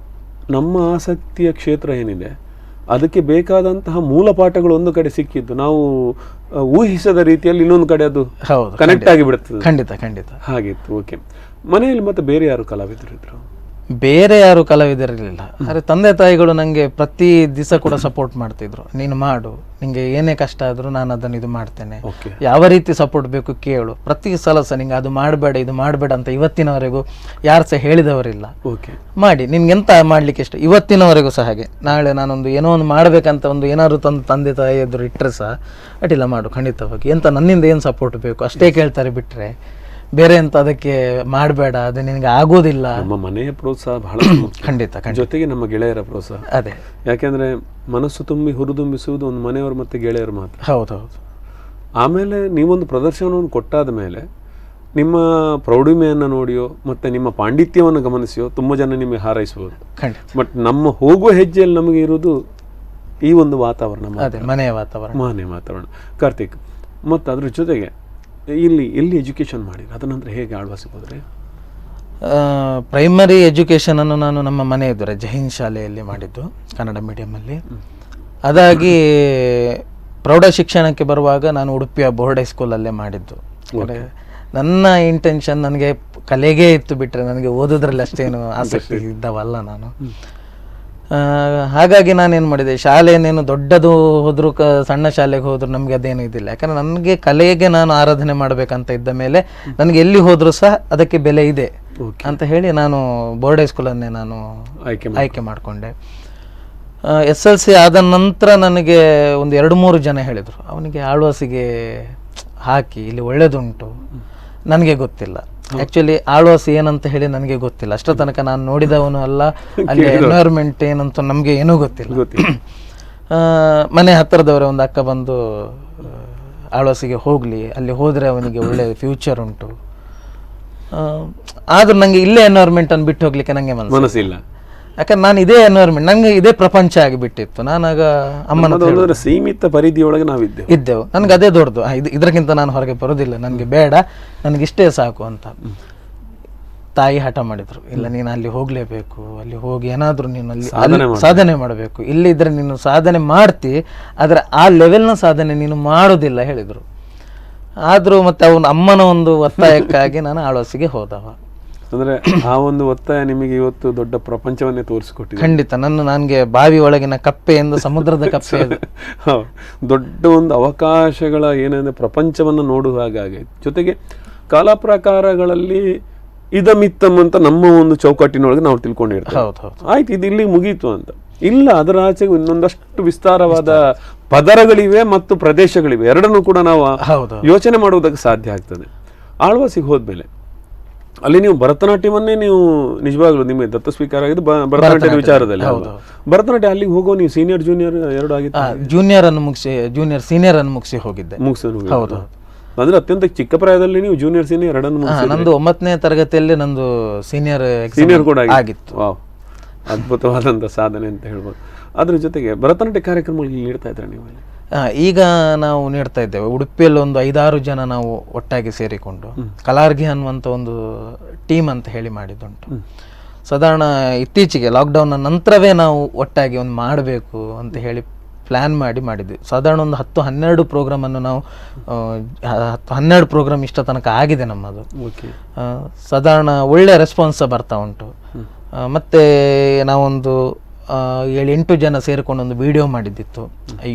ನಮ್ಮ ಆಸಕ್ತಿಯ ಕ್ಷೇತ್ರ ಏನಿದೆ ಅದಕ್ಕೆ ಬೇಕಾದಂತಹ ಮೂಲ ಪಾಠಗಳು ಒಂದು ಕಡೆ ಸಿಕ್ಕಿದ್ದು ನಾವು ಊಹಿಸದ ರೀತಿಯಲ್ಲಿ ಇನ್ನೊಂದು ಕಡೆ ಅದು ಕನೆಕ್ಟ್ ಆಗಿ ಬಿಡುತ್ತದೆ. ಖಂಡಿತ ಹಾಗಿತ್ತು. ಓಕೆ. ಮನೆಯಲ್ಲಿ ಮತ್ತೆ ಬೇರೆ ಯಾರು ಕಲಾವಿದರು ಇದ್ರು? ಬೇರೆ ಯಾರು ಕಲಾವಿದರಿರಲಿಲ್ಲ. ಆದರೆ ತಂದೆ ತಾಯಿಗಳು ನನಗೆ ಪ್ರತಿ ದಿವಸ ಕೂಡ ಸಪೋರ್ಟ್ ಮಾಡ್ತಿದ್ರು. ನೀನು ಮಾಡು, ನಿಂಗೆ ಏನೇ ಕಷ್ಟ ಆದರೂ ನಾನು ಅದನ್ನು ಇದು ಮಾಡ್ತೇನೆ, ಯಾವ ರೀತಿ ಸಪೋರ್ಟ್ ಬೇಕು ಕೇಳು. ಪ್ರತಿ ಸಲ ಸಹ ನಿಂಗೆ ಅದು ಮಾಡಬೇಡ ಇದು ಮಾಡಬೇಡ ಅಂತ ಇವತ್ತಿನವರೆಗೂ ಯಾರು ಸಹ ಹೇಳಿದವರಿಲ್ಲ. ಮಾಡಿ ನಿನ್ಗೆಂತ ಮಾಡ್ಲಿಕ್ಕೆ ಇಷ್ಟ, ಇವತ್ತಿನವರೆಗೂ ಸಹ ಹಾಗೆ. ನಾಳೆ ನಾನೊಂದು ಏನೋ ಒಂದು ಮಾಡಬೇಕಂತ ಒಂದು ಏನಾದ್ರು ತಂದೆ ತಾಯಿ ಎದುರು ಇಟ್ಟರೆ ಸಹ ಅಡ್ಡಿಲ್ಲ ಮಾಡು ಖಂಡಿತವಾಗಿ, ಎಂತ ನನ್ನಿಂದ ಏನು ಸಪೋರ್ಟ್ ಬೇಕು ಅಷ್ಟೇ ಕೇಳ್ತಾರೆ, ಬಿಟ್ಟರೆ ಬೇರೆ ಅಂತ ಅದಕ್ಕೆ ಮಾಡಬೇಡ, ಅದು ನಿನಗೆ ಆಗೋದಿಲ್ಲ. ನಮ್ಮ ಮನೆಯ ಪ್ರೋತ್ಸಾಹ ಬಹಳ ಖಂಡಿತ. ಜೊತೆಗೆ ನಮ್ಮ ಗೆಳೆಯರ ಪ್ರೋತ್ಸಾಹ. ಅದೇ, ಯಾಕೆಂದ್ರೆ ಮನಸ್ಸು ತುಂಬಿ ಹುರಿದುಂಬಿಸುವುದು ಒಂದು ಮನೆಯವರು ಮತ್ತೆ ಗೆಳೆಯರು ಮಾತ್ರ. ಹೌದೌದು. ಆಮೇಲೆ ನೀವೊಂದು ಪ್ರದರ್ಶನವನ್ನು ಕೊಟ್ಟಾದ ಮೇಲೆ ನಿಮ್ಮ ಪ್ರೌಢಿಮೆಯನ್ನು ನೋಡಿಯೋ ಮತ್ತೆ ನಿಮ್ಮ ಪಾಂಡಿತ್ಯವನ್ನು ಗಮನಿಸಿಯೋ ತುಂಬ ಜನ ನಿಮಗೆ ಹಾರೈಸಬಹುದು. ಬಟ್ ನಮ್ಮ ಹೋಗುವ ಹೆಜ್ಜೆಯಲ್ಲಿ ನಮಗೆ ಇರುವುದು ಈ ಒಂದು ವಾತಾವರಣ, ಮನೆಯ ವಾತಾವರಣ. ಕಾರ್ತಿಕ್, ಮತ್ತು ಅದ್ರ ಜೊತೆಗೆ ಎಲ್ಲಿ ಎಜುಕೇಶನ್ ಮಾಡಿ ಅದ ನಂತರ ಹೇಗೆ ಆಳ್ವಾಸಿ ಹೋದರೆ? ಪ್ರೈಮರಿ ಎಜುಕೇಷನನ್ನು ನಾನು ನಮ್ಮ ಮನೆ ಎದುರು ಜೈನ್ ಶಾಲೆಯಲ್ಲಿ ಮಾಡಿದ್ದು, ಕನ್ನಡ ಮೀಡಿಯಮಲ್ಲಿ. ಅದಾಗಿ ಪ್ರೌಢ ಶಿಕ್ಷಣಕ್ಕೆ ಬರುವಾಗ ನಾನು ಉಡುಪಿಯ ಬೋರ್ಡ್ ಹೈಸ್ಕೂಲಲ್ಲೇ ಮಾಡಿದ್ದು. ನನ್ನ ಇಂಟೆನ್ಷನ್ ನನಗೆ ಕಲೆಗೆ ಇತ್ತು, ಬಿಟ್ಟರೆ ನನಗೆ ಓದೋದ್ರಲ್ಲಿ ಅಷ್ಟೇನು ಆಸಕ್ತಿ ಇದ್ದವಲ್ಲ ನಾನು. ಹಾಗಾಗಿ ನಾನೇನು ಮಾಡಿದೆ, ಶಾಲೆಯನ್ನೇನು ದೊಡ್ಡದು ಹೋದರೂ ಸಣ್ಣ ಶಾಲೆಗೆ ಹೋದರೂ ನಮಗೆ ಅದೇನು ಇದಿಲ್ಲ. ಯಾಕಂದರೆ ನನಗೆ ಕಲೆಗೆ ನಾನು ಆರಾಧನೆ ಮಾಡಬೇಕಂತ ಇದ್ದ ಮೇಲೆ ನನಗೆ ಎಲ್ಲಿ ಹೋದರೂ ಸಹ ಅದಕ್ಕೆ ಬೆಲೆ ಇದೆ ಅಂತ ಹೇಳಿ ನಾನು ಬೋರ್ಡ್ ಹೈಸ್ಕೂಲನ್ನೇ ನಾನು ಆಯ್ಕೆ ಮಾಡಿಕೊಂಡೆ. SLC ಆದ ನಂತರ ನನಗೆ ಒಂದು 2-3 ಜನ ಹೇಳಿದರು, ಅವನಿಗೆ ಆಳ್ವಾಸಿಗೆ ಹಾಕಿ, ಇಲ್ಲಿ ಒಳ್ಳೇದುಂಟು. ನನಗೆ ಗೊತ್ತಿಲ್ಲ ಆ್ಯಕ್ಚುಲಿ ಆಳ್ವಾಸಿ ಏನಂತ ಹೇಳಿ ನನಗೆ ಗೊತ್ತಿಲ್ಲ. ಅಷ್ಟರ ತನಕ ನಾನು ನೋಡಿದವನು ಅಲ್ಲ, ಅಲ್ಲಿ ಎನ್ವೈರ್ಮೆಂಟ್ ಏನಂತ ನಮಗೆ ಏನೂ ಗೊತ್ತಿಲ್ಲ. ಮನೆ ಹತ್ತಿರದವರೇ ಒಂದು ಅಕ್ಕ ಬಂದು ಆಳ್ವಾಸಿಗೆ ಹೋಗಲಿ, ಅಲ್ಲಿ ಹೋದರೆ ಅವನಿಗೆ ಒಳ್ಳೆ ಫ್ಯೂಚರ್ ಉಂಟು. ಆದರೂ ನನಗೆ ಇಲ್ಲೇ ಎನ್ವೈರ್ಮೆಂಟನ್ನು ಬಿಟ್ಟು ಹೋಗ್ಲಿಕ್ಕೆ ನನಗೆ ಮನಸ್ಸಿಲ್ಲ. ಯಾಕಂದ್ರೆ ನಾನು ಇದೇ ಎನ್ವೈರ್ಮೆಂಟ್, ನನಗೆ ಇದೇ ಪ್ರಪಂಚ ಆಗಿಬಿಟ್ಟಿತ್ತು. ನಾನಾಗ ಅಮ್ಮನ ಸೀಮಿತ ಪರಿಧಿಯೊಳಗೆ ಇದ್ದೆವು. ನನಗೆ ಅದೇ ದೊಡ್ಡದು, ಇದಕ್ಕಿಂತ ನಾನು ಹೊರಗೆ ಬರೋದಿಲ್ಲ, ನನಗೆ ಬೇಡ, ನನಗಿಷ್ಟೇ ಸಾಕು ಅಂತ. ತಾಯಿ ಹಠ ಮಾಡಿದ್ರು, ಇಲ್ಲ ನೀನು ಅಲ್ಲಿ ಹೋಗಲೇಬೇಕು, ಅಲ್ಲಿ ಹೋಗಿ ಏನಾದರೂ ನೀನು ಅಲ್ಲಿ ಸಾಧನೆ ಮಾಡಬೇಕು, ಇಲ್ಲಿದ್ದರೆ ನೀನು ಸಾಧನೆ ಮಾಡ್ತಿ, ಆದರೆ ಆ ಲೆವೆಲ್ನ ಸಾಧನೆ ನೀನು ಮಾಡೋದಿಲ್ಲ ಹೇಳಿದರು. ಆದರೂ ಮತ್ತೆ ಅವನ ಅಮ್ಮನ ಒಂದು ಒತ್ತಾಯಕ್ಕಾಗಿ ನಾನು ಆಳ್ವಾಸಿಗೆ ಹೋದವ. ಅಂದ್ರೆ ಆ ಒಂದು ಒತ್ತಾಯ ನಿಮಗೆ ಇವತ್ತು ದೊಡ್ಡ ಪ್ರಪಂಚವನ್ನೇ ತೋರಿಸಿಕೊಟ್ಟಿದೆ. ಖಂಡಿತ. ನನಗೆ ಬಾವಿ ಒಳಗಿನ ಕಪ್ಪೆ ಎಂದು ಸಮುದ್ರದ ಕಪ್ಪೆ ದೊಡ್ಡ ಒಂದು ಅವಕಾಶಗಳ ಏನಂದ್ರೆ ಪ್ರಪಂಚವನ್ನು ನೋಡುವ ಹಾಗಾಗೈತೆ. ಜೊತೆಗೆ ಕಾಲ ಪ್ರಕಾರಗಳಲ್ಲಿ ಇದಮಿತ್ತಮ್ ಅಂತ ನಮ್ಮ ಒಂದು ಚೌಕಟ್ಟಿನೊಳಗೆ ನಾವು ತಿಳ್ಕೊಂಡಿರ್ತೇವೆ. ಆಯ್ತು, ಇದು ಇಲ್ಲಿ ಮುಗೀತು ಅಂತ ಇಲ್ಲ, ಅದರ ಆಚೆಗೂ ಇನ್ನೊಂದಷ್ಟು ವಿಸ್ತಾರವಾದ ಪದರಗಳಿವೆ ಮತ್ತು ಪ್ರದೇಶಗಳಿವೆ. ಎರಡನ್ನೂ ಕೂಡ ನಾವು ಯೋಚನೆ ಮಾಡುವುದಕ್ಕೆ ಸಾಧ್ಯ ಆಗ್ತದೆ. ಆಳ್ವಾಸಿಗೆ ಹೋದ್ಮೇಲೆ ಅಲ್ಲಿ ನೀವು ಭರತನಾಟ್ಯವನ್ನೇ ನೀವು ನಿಜವಾಗ್ಲೂ ನಿಮಗೆ ದತ್ತ ಸ್ವೀಕಾರ ಆಗಿದ್ದು ಭರತನಾಟ್ಯದ ವಿಚಾರದಲ್ಲಿ. ಭರತನಾಟ್ಯ ಅಲ್ಲಿಗೆ ಹೋಗೋ ನೀವು ಸೀನಿಯರ್ ಜೂನಿಯರ್ ಎರಡು ಆಗಿತ್ತು? ಜೂನಿಯರ್ ಅನ್ನು ಮುಗಿಸಿ ಸೀನಿಯರ್ ಅನ್ನು ಮುಗಿಸಿ ಹೋಗಿದ್ದೆ. ಹೌದು. ಅಂದ್ರೆ ಅತ್ಯಂತ ಚಿಕ್ಕ ಪ್ರಾಯದಲ್ಲಿ ನೀವು ಜೂನಿಯರ್ ಸೀನಿಯರ್ ಎರಡನ್ನು ನಂದು 9ನೇ ತರಗತಿಯಲ್ಲಿ ನಂದು ಸೀನಿಯರ್ ಕೂಡ ಆಗಿತ್ತು. ವಾವ್, ಅದ್ಭುತವಾದಂಥ ಸಾಧನೆ ಅಂತ ಹೇಳ್ಬೋದು. ಅದ್ರ ಜೊತೆಗೆ ಭರತನಾಟ್ಯ ಕಾರ್ಯಕ್ರಮಗಳು ನೀಡ್ತಾ ಇದ್ರೆ ನೀವು? ಈಗ ನಾವು ನೀಡ್ತಾ ಇದ್ದೇವೆ. ಉಡುಪಿಯಲ್ಲಿ ಒಂದು 5-6 ಜನ ನಾವು ಒಟ್ಟಾಗಿ ಸೇರಿಕೊಂಡು ಕಲಾರ್ಘಿ ಅನ್ನುವಂಥ ಒಂದು ಟೀಮ್ ಅಂತ ಹೇಳಿ ಮಾಡಿದ್ದುಂಟು. ಸಾಧಾರಣ ಇತ್ತೀಚೆಗೆ ಲಾಕ್ಡೌನ್ನ ನಂತರವೇ ನಾವು ಒಟ್ಟಾಗಿ ಒಂದು ಮಾಡಬೇಕು ಅಂತ ಹೇಳಿ ಪ್ಲ್ಯಾನ್ ಮಾಡಿದ್ವಿ. ಸಾಧಾರಣ ಒಂದು 10-12 ಪ್ರೋಗ್ರಾಮನ್ನು ನಾವು 12 ಪ್ರೋಗ್ರಾಮ್ ಇಷ್ಟ ತನಕ ಆಗಿದೆ ನಮ್ಮದು. ಸಾಧಾರಣ ಒಳ್ಳೆ ರೆಸ್ಪಾನ್ಸ್ ಬರ್ತಾ ಉಂಟು. ಮತ್ತು ನಾವೊಂದು 7-8 ಜನ ಸೇರಿಕೊಂಡು ಒಂದು ವಿಡಿಯೋ ಮಾಡಿದ್ದಿತ್ತು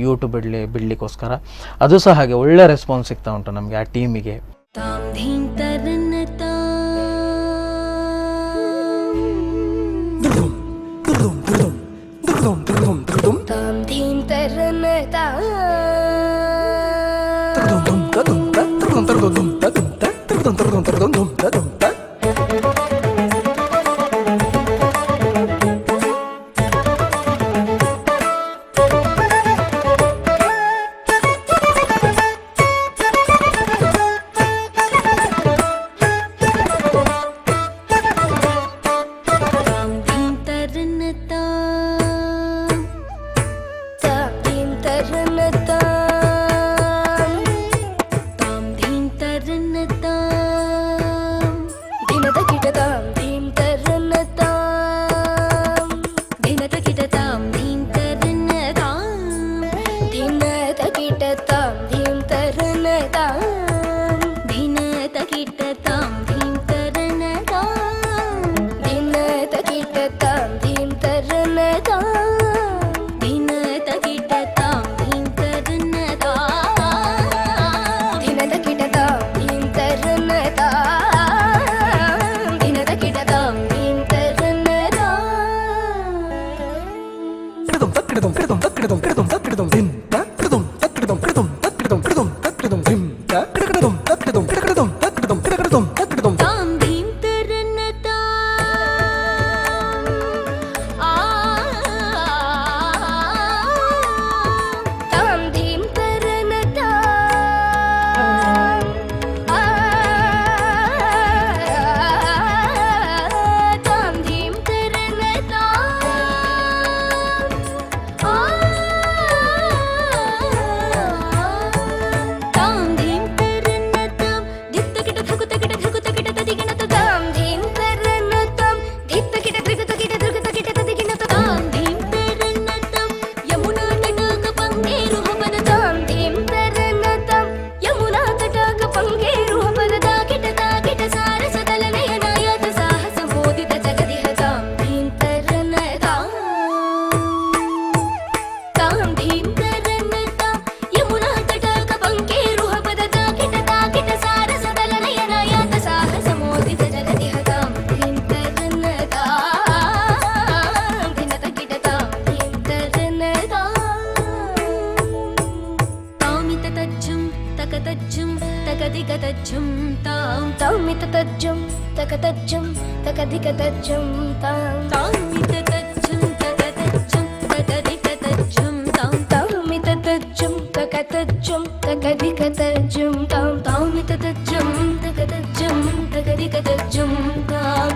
ಯೂಟ್ಯೂಬ್ ಬಿಡ್ಲಿಕ್ಕೋಸ್ಕರ. ಅದು ಸಹ ಹಾಗೆ ಒಳ್ಳೆ ರೆಸ್ಪಾನ್ಸ್ ಸಿಗ್ತಾ ಉಂಟು ನಮಗೆ, ಆ ಟೀಮಿಗೆ.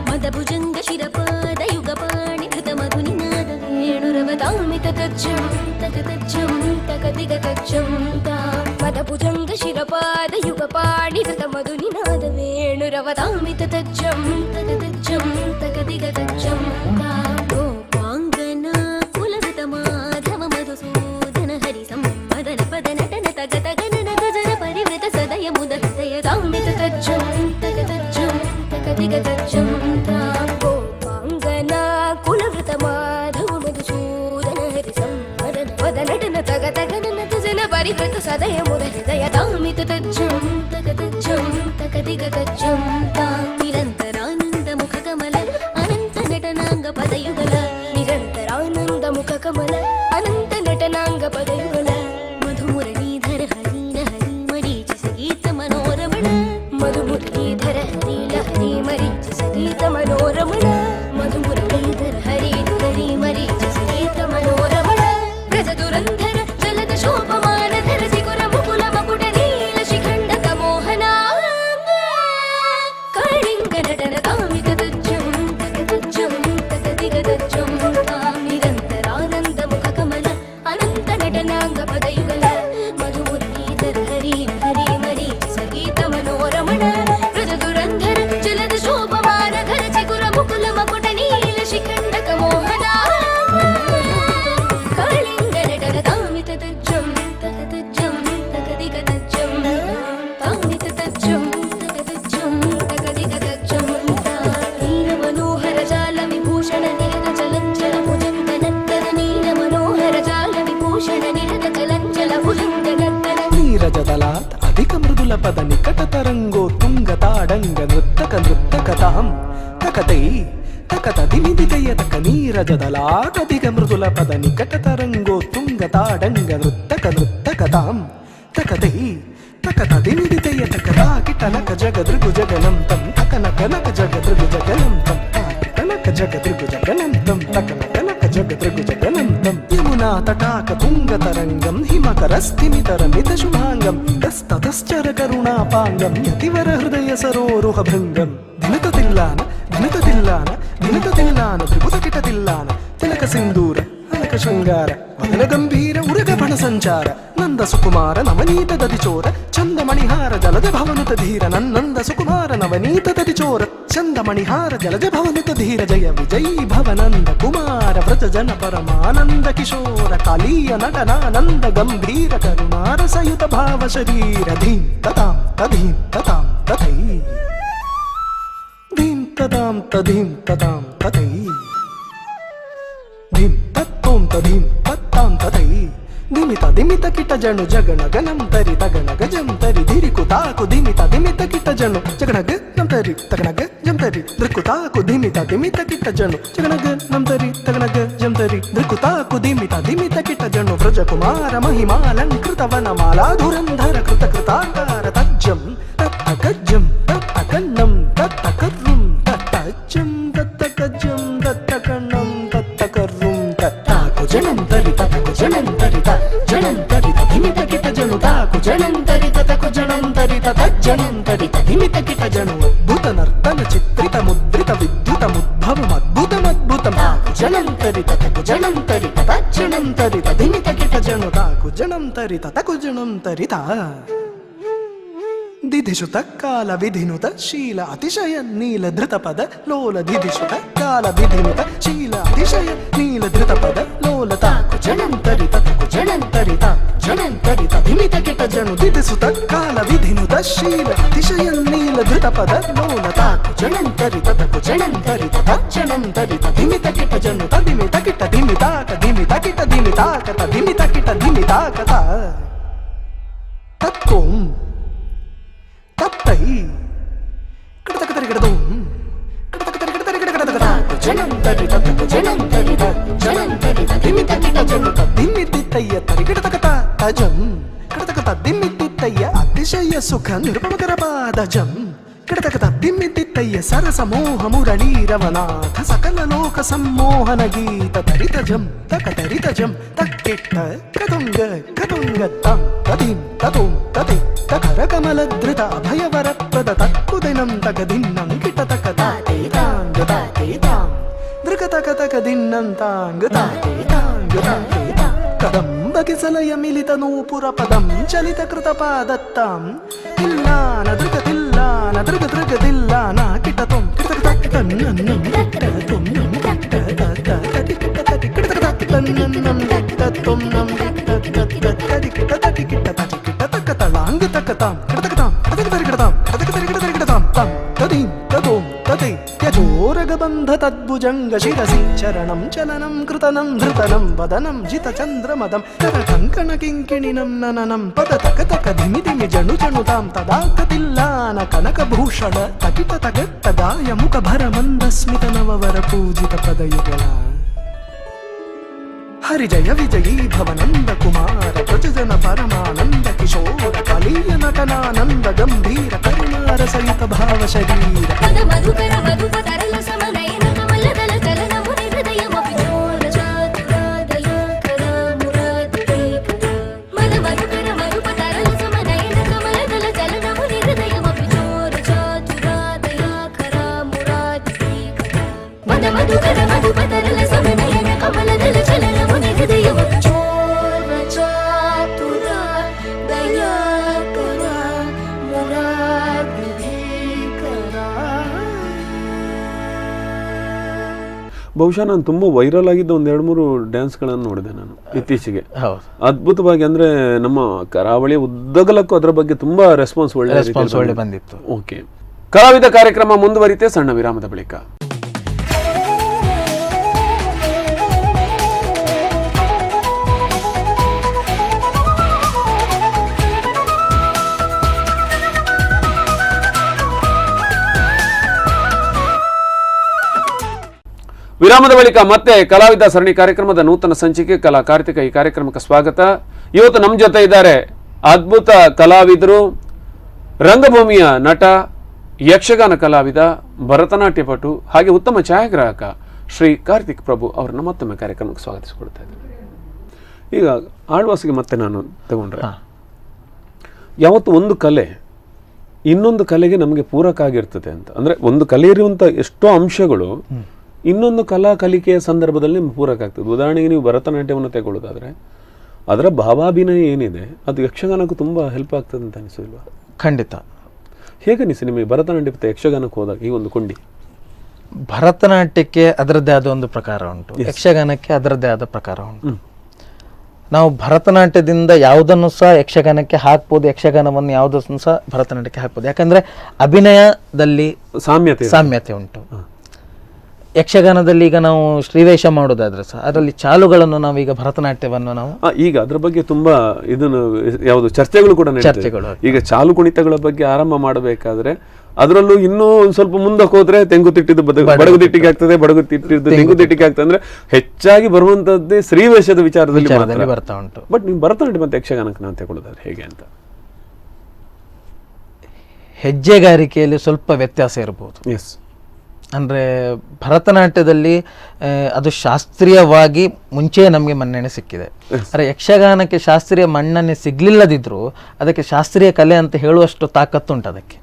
మదభుజంగ శిరపాద యుగపాణి ధృతమధునినాద వేణురవతామితతజ్జం తకతజ్జం తకదిగతజ్జం మదభుజంగ శిరపాద యుగపాణి ధృతమధునినాద వేణురవతామితతజ్జం తకతజ్జం తకదిగతజ్జం గోపాంగనా కులవితమాధవ మధుసూదన హరి సంమదన పద నటన తగత గణన గజన పరివృత సదయ ముద హృదయ తామితతజ్జం తకతజ్జం తకదిగతజ్జం గోపాంగనా కులవృతమాధవ మధుసూదన హరి సంమదన పద నటన తగత గణన గజన పరివృత సదయ ముద హృదయ తామితతజ్జం తకతజ్జం తకదిగతజ్జం నిరంతరానంద ముఖ కమల అనంత నటనాంగ పదయుగల నిరంతరానంద ముఖ కమల అనంత నటనాంగ పదయుగల మధుమురళీధర హరీల హరి మరీచి సంగీత మనోరమణ మధుమురళీధర హరీల హరి మరీచి సంగీత మనోరమణ మధుమురళీధర హరి హరి మరీచి సంగీత మనోరమణ బ్రజ దురంధర జలద శోభమాన ధర శిఖర ముకుల మకుట నీల శిఖండక మోహనా కళింగ నటన కామితతజ్జం తకతజ్జం తకదిగతజ్జం నిరంతరానంద ముఖ కమల అనంత నటనాంగ పదయుగల మధుమురళీధర హరి హరి మరీచి సంగీత మనోరమణ బ్రజ దురంధర జలద శోభమాన ధర శిఖర ముకుల మకుట నీల శిఖండక మోహనా కళింగ నటన కామితతజ్జం తకతజ్జం తకదిగతజ్జం కామితతజ్జం తకతజ్జం తకదిగతజ్జం నీల మనోహర జాల విభూషణ నిరత చలంచల భుజంగ నర్తన నీల మనోహర జాల విభూషణ నిరత చలంచల భుజంగ నర్తన నీరజదలాత్ అధిక మృదుల పద నికట తరంగో తుంగ తాడంగ నృత్తకతాం తకతై తకత దిమిదిగయ తక నీరజదలాత్ అధిక మృదుల పద నికట తరంగో తుంగ తాడంగ నృత్తకతాం తకతై తకత దిమిదిగయ తక తాకిటనక జగదృగుజగనంతం తకనకనక జగదృగుజగనంతం తకనక జగదృగుజగనంతం తకనకనక జగదృగుజగనంతం యమునా తటాక తుంగ తరంగం హిమకరస్థిమితరమిత శుభాంగం తస్తతశ్చర కరుణాపాంగం యతివర హృదయ సరోరుహ భృంగం దినత తిల్లాన దినత తిల్లాన దినత తిల్లాన త్రిపుతకిట తిల్లాన తిలక సింధూర అలక శృంగార వదన గంభీర ఉరగ ఫణ సంచార నంద సుకుమార నవనీత దది చోర చందమణిహార జలజ భవనుత ధీర నన్నంద సుకుమార నవనీత దది చోర చందమణిహార జలజ భవనుత ధీర జయ విజయీ భవనంద కుమార వ్రత జన పరమానంద కిశోర కాళీయ నటనానంద గంభీర కరుణార సయుత భావ శరీర ధీం తతాం తధీం తతాం తథై ధీం తతాం తధీం తతాం తథై ధీం తత్తోం తధీం తత్తాం తథై దిమిత దిమిత కిట జను జగణ గణం తరి తగణ గజం తరి ధిరికు తాకు దిమిత దిమిత కిట జను జగణగ నం తరి తగణగ జం తరి దృక్కు తాకు దిమిత దిమిత కిట జను జగణగ నం తరి తగణగ జం తరి దృక్కు తాకు దిమిత దిమిత కిట జను బ్రజ కుమార మహిమాలంకృత వనమాలా ధురంధర కృత కృతాకార తజ్జం ಜಂ ತತ್ತ ಕಣ್ಣಂ ತತ್ತ ಕರ್ರುಂ ತತ್ತ ಜಂ ತತ್ತ ಕಜ್ಜಂ ತತ್ತ ಕಣ್ಣಂ ತತ್ತ ಕರ್ರುಂ ತತ್ತ ಕುಜಣಂ ತರಿತ ಕುಜಣಂ ತರಿತ ಜಣಂ ತರಿತ ಧಿಮಿತ ಕಿಟ ಜಣು ತಾ ಕುಜಣಂ ತರಿತ ಕುಜಣಂ ತರಿತ ತಜ್ಜಣಂ ತರಿತ ಧಿಮಿತ ಕಿಟ ಜಣು ಅದ್ಭುತ ನರ್ತನ ಚಿತ್ರಿತ ಮುದ್ರಿತ ವಿದ್ಯುತ ಮುದ್ಭವಂ ಅದ್ಭುತಮದ್ಭುತಂ ಕುಜಣಂ ತರಿತ ಕುಜಣಂ ತರಿತ ತಜ್ಜಣಂ ತರಿತ ಧಿಮಿತ ಕಿಟ ಜಣು ತಾ ಕುಜಣಂ ತರಿತ ಕುಜಣಂ ತರಿತ ದಿಧಿಷುತ ಕಾಲ ವಿಧಿನುತ ಶೀಲ ಅತಿಶಯ ನೀಲ ಧೃತ ಪದ ಲೋಲ ದಿಧಿಷುತ ಕಾಲ ವಿಧಿನುತ ಶೀಲ ಅತಿಶಯ ನೀಲ ಧೃತ ಪದ ಲೋಲ ತಾಕು ಜಣಂತರಿತ ಕುಜಣಂತರಿತ ಜಣಂತರಿತ ಧಿಮಿತ ಕಿಟ ಜಣು ದಿಧಿಸುತ ಕಾಲ ವಿಧಿನುತ ಶೀಲ ಅತಿಶಯ ನೀಲ ಧೃತ ಪದ ಲೋಲ ತಾಕು ಜಣಂತರಿತ ಕುಜಣಂತರಿತ ತಜ್ಜಣಂತರಿತ ಧಿಮಿತ ಕಿಟ ಜಣು ತದಿಮಿತ ಕಿಟ ಧಿಮಿತಾಕ ಧಿಮಿತ ಕಿಟ ಧಿಮಿತಾಕ ತದಿಮಿತ ಕಿಟ ಧಿಮಿತಾಕತ ತತ್ಕೋಂ ತತ್ತೈ ಕಡತಕತರಿ ಕಡದೋಂ ಕಡತಕತರಿ ಕಡತರಿ ಕಡಕಡಕಡ ಜಣಂ ತರಿತ ಜಣಂ ತರಿತ ಜಣಂ ತರಿತ ಧಿಮಿತ ಕಿಟ ಜಣುತ ಧಿಮಿತಿತ್ತಯ್ಯ ತರಿ ಕಡತಕತ ತಜಂ ಕಡತಕತ ಧಿಮಿತಿತ್ತಯ್ಯ ಅತಿಶಯ ಸುಖ ನಿರುಪಮಕರ ಪಾದಜಂ ಕಡತಕತ ಧಿಮಿತಿತ್ತಯ್ಯ ಸರಸ ಮೋಹ ಮುರಳೀರವನಾಥ ಸಕಲ ಲೋಕ ಸಂಮೋಹನ ಗೀತ ತರಿತ ಜಂ ತಕತರಿತ ಜಂ ತಕ್ಕಿಟ್ಟ ಕದುಂಗ ಕದುಂಗ ತಂ ತದಿಂ ತದುಂ ತದೆ ತಕರ ಕಮಲ ಧೃತ ಅಭಯವರ ಪ್ರದ ತಕ್ಕುದಿನಂ ತಕದಿನ್ನಂ ಕಿಟ ತಕ ತಾಂಗ ತಾಂ ದೃಕ ತಕ ತಕ ದಿನ್ನಂ ತಾಂಗ ತಾಂಗ ಕದಂಬ ಕಿಸಲಯ ಮಿಲಿತ ನೂಪುರ ಪದಂ ಚಲಿತ ಕೃತ ಪಾದತ್ತಾಂ ತಿಲ್ಲಾನ ದೃಕ ತಿಲ್ಲಾನ ದೃಗ ದೃಗ ದಿಲ್ಲಾನ ಕಿಟ ತೊಂ ಕಿಟ ತಕ ತನ್ನನ್ನಂ ಕಿಟ ತೊಂ ನಂ ಕಿಟ ತಕ ತಟಿ ಕಿಟ ತಟಿ ಕಿಟ ತಕ ತನ್ನನ್ನಂ ಕಿಟ ತೊಂ ನಂ ಕಿಟ ತಕ ತಟಿ ಕಿಟ ತಟಿ ಕಿಟ ತಟಿ ಕಿಟ ತಕ ತಳಾಂಗ ತಕ ತಾಂ ಕಿಟ ತಕ ತಾಂ ತಕ ತರಿ ಕಿಟ ತಾಂ ತಕ ತರಿ ಕಿಟ ತರಿ ಕಿಟ ತಾಂ ತಾಂ ತದಿ ತದೋಂ ತದೆ ಯಜೋರಗ ಬಂಧ ತದ್ಭುಜಂಗ ಶಿರಸಿ ಚರಣಂ ಚಲನಂ ಕೃತನಂ ಧೃತನಂ ವದನಂ ಜಿತ ಚಂದ್ರಮದಂ ಕರ ಕಂಕಣ ಕಿಂಕಿಣಿನಂ ನನನಂ ಪದ ತಕ ತಕ ಧಿಮಿ ಧಿಮಿ ಜಣು ಜಣು ತಾಂ ತದಾಕತಿಲ್ಲಾನ ಕನಕ ಭೂಷಣ ತಕಿತ ತಗಟ್ಟದಾಯ ಮುಖ ಭರ ಮಂದ ಸ್ಮಿತ ನವವರ ಪೂಜಿತ ಪದಯುಗಳ ಹರಿಜಯ ವಿಜಯೀ ಭವನಂದ ಕುಮಾರ ಪ್ರಜಜನ ಪರಮಾನಂದ ಕಿಶೋರ ಕಲೀಯ ನಟನಾನಂದ ಗಂಭೀರ ಕರುಣಾರ ಸಹಿತ ಭಾವ ಶರೀರ ಪದ ಮಧುಕರ ಮಧುಪ ತರಲ ಸಮನಯನ ಕಮಲದಲ ಚಲನ ಮುನಿ ಹೃದಯ ಮಪಿಚೋರ ಚಾತುರಾದಯ ಕರ ಮುರಾದಿ ಕರ ಮದ ಮಧುಕರ ಮಧುಪ ತರಲ ಸಮನಯನ ಕಮಲದಲ ಚಲನ ಮುನಿ ಹೃದಯ ಮಪಿಚೋರ ಚಾತುರಾದಯ ಕರ ಮುರಾದಿ ಕರ ಮದ ಮಧುಕರ ಮಧುಪ ತರಲ ಸಮನಯನ ಕಮಲದಲ ಚಲನ ಮುನಿ ಹೃದಯ ಮಪಿಚೋರ ಚಾತುರಾದಯ ಕರ ಮುರಾದಿ ಬಹುಶಃ ನಾನು ತುಂಬ ವೈರಲ್ ಆಗಿದ್ದ ಒಂದು 2-3 ಡ್ಯಾನ್ಸ್ಗಳನ್ನು ನೋಡಿದೆ ನಾನು ಇತ್ತೀಚೆಗೆ. ಹೌದು, ಅದ್ಭುತವಾಗಿ, ಅಂದ್ರೆ ನಮ್ಮ ಕರಾವಳಿ ಉದ್ದಗಲಕ್ಕೂ ಅದರ ಬಗ್ಗೆ ತುಂಬಾ ರೆಸ್ಪಾನ್ಸ್ ಒಳ್ಳೆ ಬಂದಿತ್ತು. ಓಕೆ, ಕಲಾವಿದ ಕಾರ್ಯಕ್ರಮ ಮುಂದುವರಿತೆ ಸಣ್ಣ ವಿರಾಮದ ಬಳಿಕ. ವಿರಾಮದ ಬಳಿಕ ಮತ್ತೆ ಕಲಾವಿದ ಸರಣಿ ಕಾರ್ಯಕ್ರಮದ ನೂತನ ಸಂಚಿಕೆ ಕಲಾ ಕಾರ್ತಿಕ ಈ ಕಾರ್ಯಕ್ರಮಕ್ಕೆ ಸ್ವಾಗತ. ಇವತ್ತು ನಮ್ಮ ಜೊತೆ ಇದ್ದಾರೆ ಅದ್ಭುತ ಕಲಾವಿದರು, ರಂಗಭೂಮಿಯ ನಟ, ಯಕ್ಷಗಾನ ಕಲಾವಿದ, ಭರತನಾಟ್ಯ ಪಟು ಹಾಗೆ ಉತ್ತಮ ಛಾಯಾಗ್ರಾಹಕ ಶ್ರೀ ಕಾರ್ತಿಕ್ ಪ್ರಭು ಅವರನ್ನ ಮತ್ತೊಮ್ಮೆ ಕಾರ್ಯಕ್ರಮಕ್ಕೆ ಸ್ವಾಗತಿಸಿಕೊಡ್ತಾ ಇದ್ದೇನೆ. ಈಗ ಆಳ್ವಾಸಿಗೆ ಮತ್ತೆ ನಾನು ತಗೊಂಡ್ರೆ, ಯಾವತ್ತು ಒಂದು ಕಲೆ ಇನ್ನೊಂದು ಕಲೆಗೆ ನಮಗೆ ಪೂರಕ ಆಗಿರ್ತದೆ ಅಂತ, ಅಂದ್ರೆ ಒಂದು ಕಲೆ ಇರುವಂತ ಎಷ್ಟೋ ಅಂಶಗಳು ಇನ್ನೊಂದು ಕಲಾ ಕಲಿಕೆಯ ಸಂದರ್ಭದಲ್ಲಿ ನಿಮ್ಗೆ ಪೂರಕ ಆಗ್ತದೆ. ಉದಾಹರಣೆಗೆ ನೀವು ಭರತನಾಟ್ಯವನ್ನು ತಗೊಳ್ಳೋದಾದ್ರೆ ಅದರ ಭಾವಾಭಿನಯ ಏನಿದೆ ಅದು ಯಕ್ಷಗಾನಕ್ಕೂ ತುಂಬ ಹೆಲ್ಪ್ ಆಗ್ತದೆ ಅಂತ ಅನಿಸೋದಿಲ್ವಾ? ಖಂಡಿತ. ಹೇಗೆ ಅನಿಸಿ ನಿಮಗೆ ಭರತನಾಟ್ಯ ಮತ್ತು ಯಕ್ಷಗಾನಕ್ಕೆ ಹೋದಾಗ ಈ ಒಂದು ಕೊಂಡಿ? ಭರತನಾಟ್ಯಕ್ಕೆ ಅದರದ್ದೇ ಆದ ಒಂದು ಪ್ರಕಾರ ಉಂಟು, ಯಕ್ಷಗಾನಕ್ಕೆ ಅದರದ್ದೇ ಆದ ಪ್ರಕಾರ ಉಂಟು. ನಾವು ಭರತನಾಟ್ಯದಿಂದ ಯಾವುದನ್ನು ಸಹ ಯಕ್ಷಗಾನಕ್ಕೆ ಹಾಕ್ಬೋದು, ಯಕ್ಷಗಾನವನ್ನು ಯಾವುದನ್ನು ಸಹ ಭರತನಾಟ್ಯಕ್ಕೆ ಹಾಕ್ಬೋದು. ಯಾಕಂದ್ರೆ ಅಭಿನಯದಲ್ಲಿ ಸಾಮ್ಯತೆ ಉಂಟು. ಯಕ್ಷಗಾನದಲ್ಲಿ ಈಗ ನಾವು ಶ್ರೀವೇಷ ಮಾಡೋದಾದ್ರೆ ಸಹ ಅದರಲ್ಲಿ ಚಾಲುಗಳನ್ನು ನಾವು ಈಗ ಭರತನಾಟ್ಯವನ್ನು ನಾವು ಈಗ ಅದ್ರ ಬಗ್ಗೆ ತುಂಬಾ ಇದನ್ನು ಯಾವುದು ಚರ್ಚೆಗಳು ಕೂಡ ಚರ್ಚೆಗಳು. ಈಗ ಚಾಲು ಕುಣಿತಗಳ ಬಗ್ಗೆ ಆರಂಭ ಮಾಡಬೇಕಾದ್ರೆ ಅದರಲ್ಲೂ ಇನ್ನೂ ಒಂದ್ ಸ್ವಲ್ಪ ಮುಂದಕ್ಕೆ ಹೋದ್ರೆ ತೆಂಗು ತಿಟ್ಟಿದ್ದು ಬಡಗುದಿಟ್ಟಿಗೆ ಆಗ್ತದೆ, ಬಡಗುತಿಟ್ಟಿದ್ದು ತೆಂಗು ತಿಟ್ಟಿಗೆ ಆಗ್ತದೆ. ಅಂದ್ರೆ ಹೆಚ್ಚಾಗಿ ಬರುವಂತದ್ದೇ ಶ್ರೀವೇಷದ ವಿಚಾರದಲ್ಲಿ ಬರ್ತಾ ಉಂಟು. ಬಟ್ ನೀವು ಭರತನಾಟ್ಯ ಮತ್ತೆ ಯಕ್ಷಗಾನಕ್ಕೆ ನಾವು ತಗೊಳ್ಳೋದಾದ್ರೆ ಹೇಗೆ ಅಂತ? ಹೆಜ್ಜೆಗಾರಿಕೆಯಲ್ಲಿ ಸ್ವಲ್ಪ ವ್ಯತ್ಯಾಸ ಇರ್ಬೋದು. ಎಸ್, ಅಂದರೆ ಭರತನಾಟ್ಯದಲ್ಲಿ ಅದು ಶಾಸ್ತ್ರೀಯವಾಗಿ ಮುಂಚೆ ನಮಗೆ ಮನ್ನಣೆ ಸಿಕ್ಕಿದೆ. ಆದರೆ ಯಕ್ಷಗಾನಕ್ಕೆ ಶಾಸ್ತ್ರೀಯ ಮನ್ನಣೆ ಸಿಗಲಿಲ್ಲದಿದ್ದರೂ ಅದಕ್ಕೆ ಶಾಸ್ತ್ರೀಯ ಕಲೆ ಅಂತ ಹೇಳುವಷ್ಟು ತಾಕತ್ತುಂಟು ಅದಕ್ಕೆ.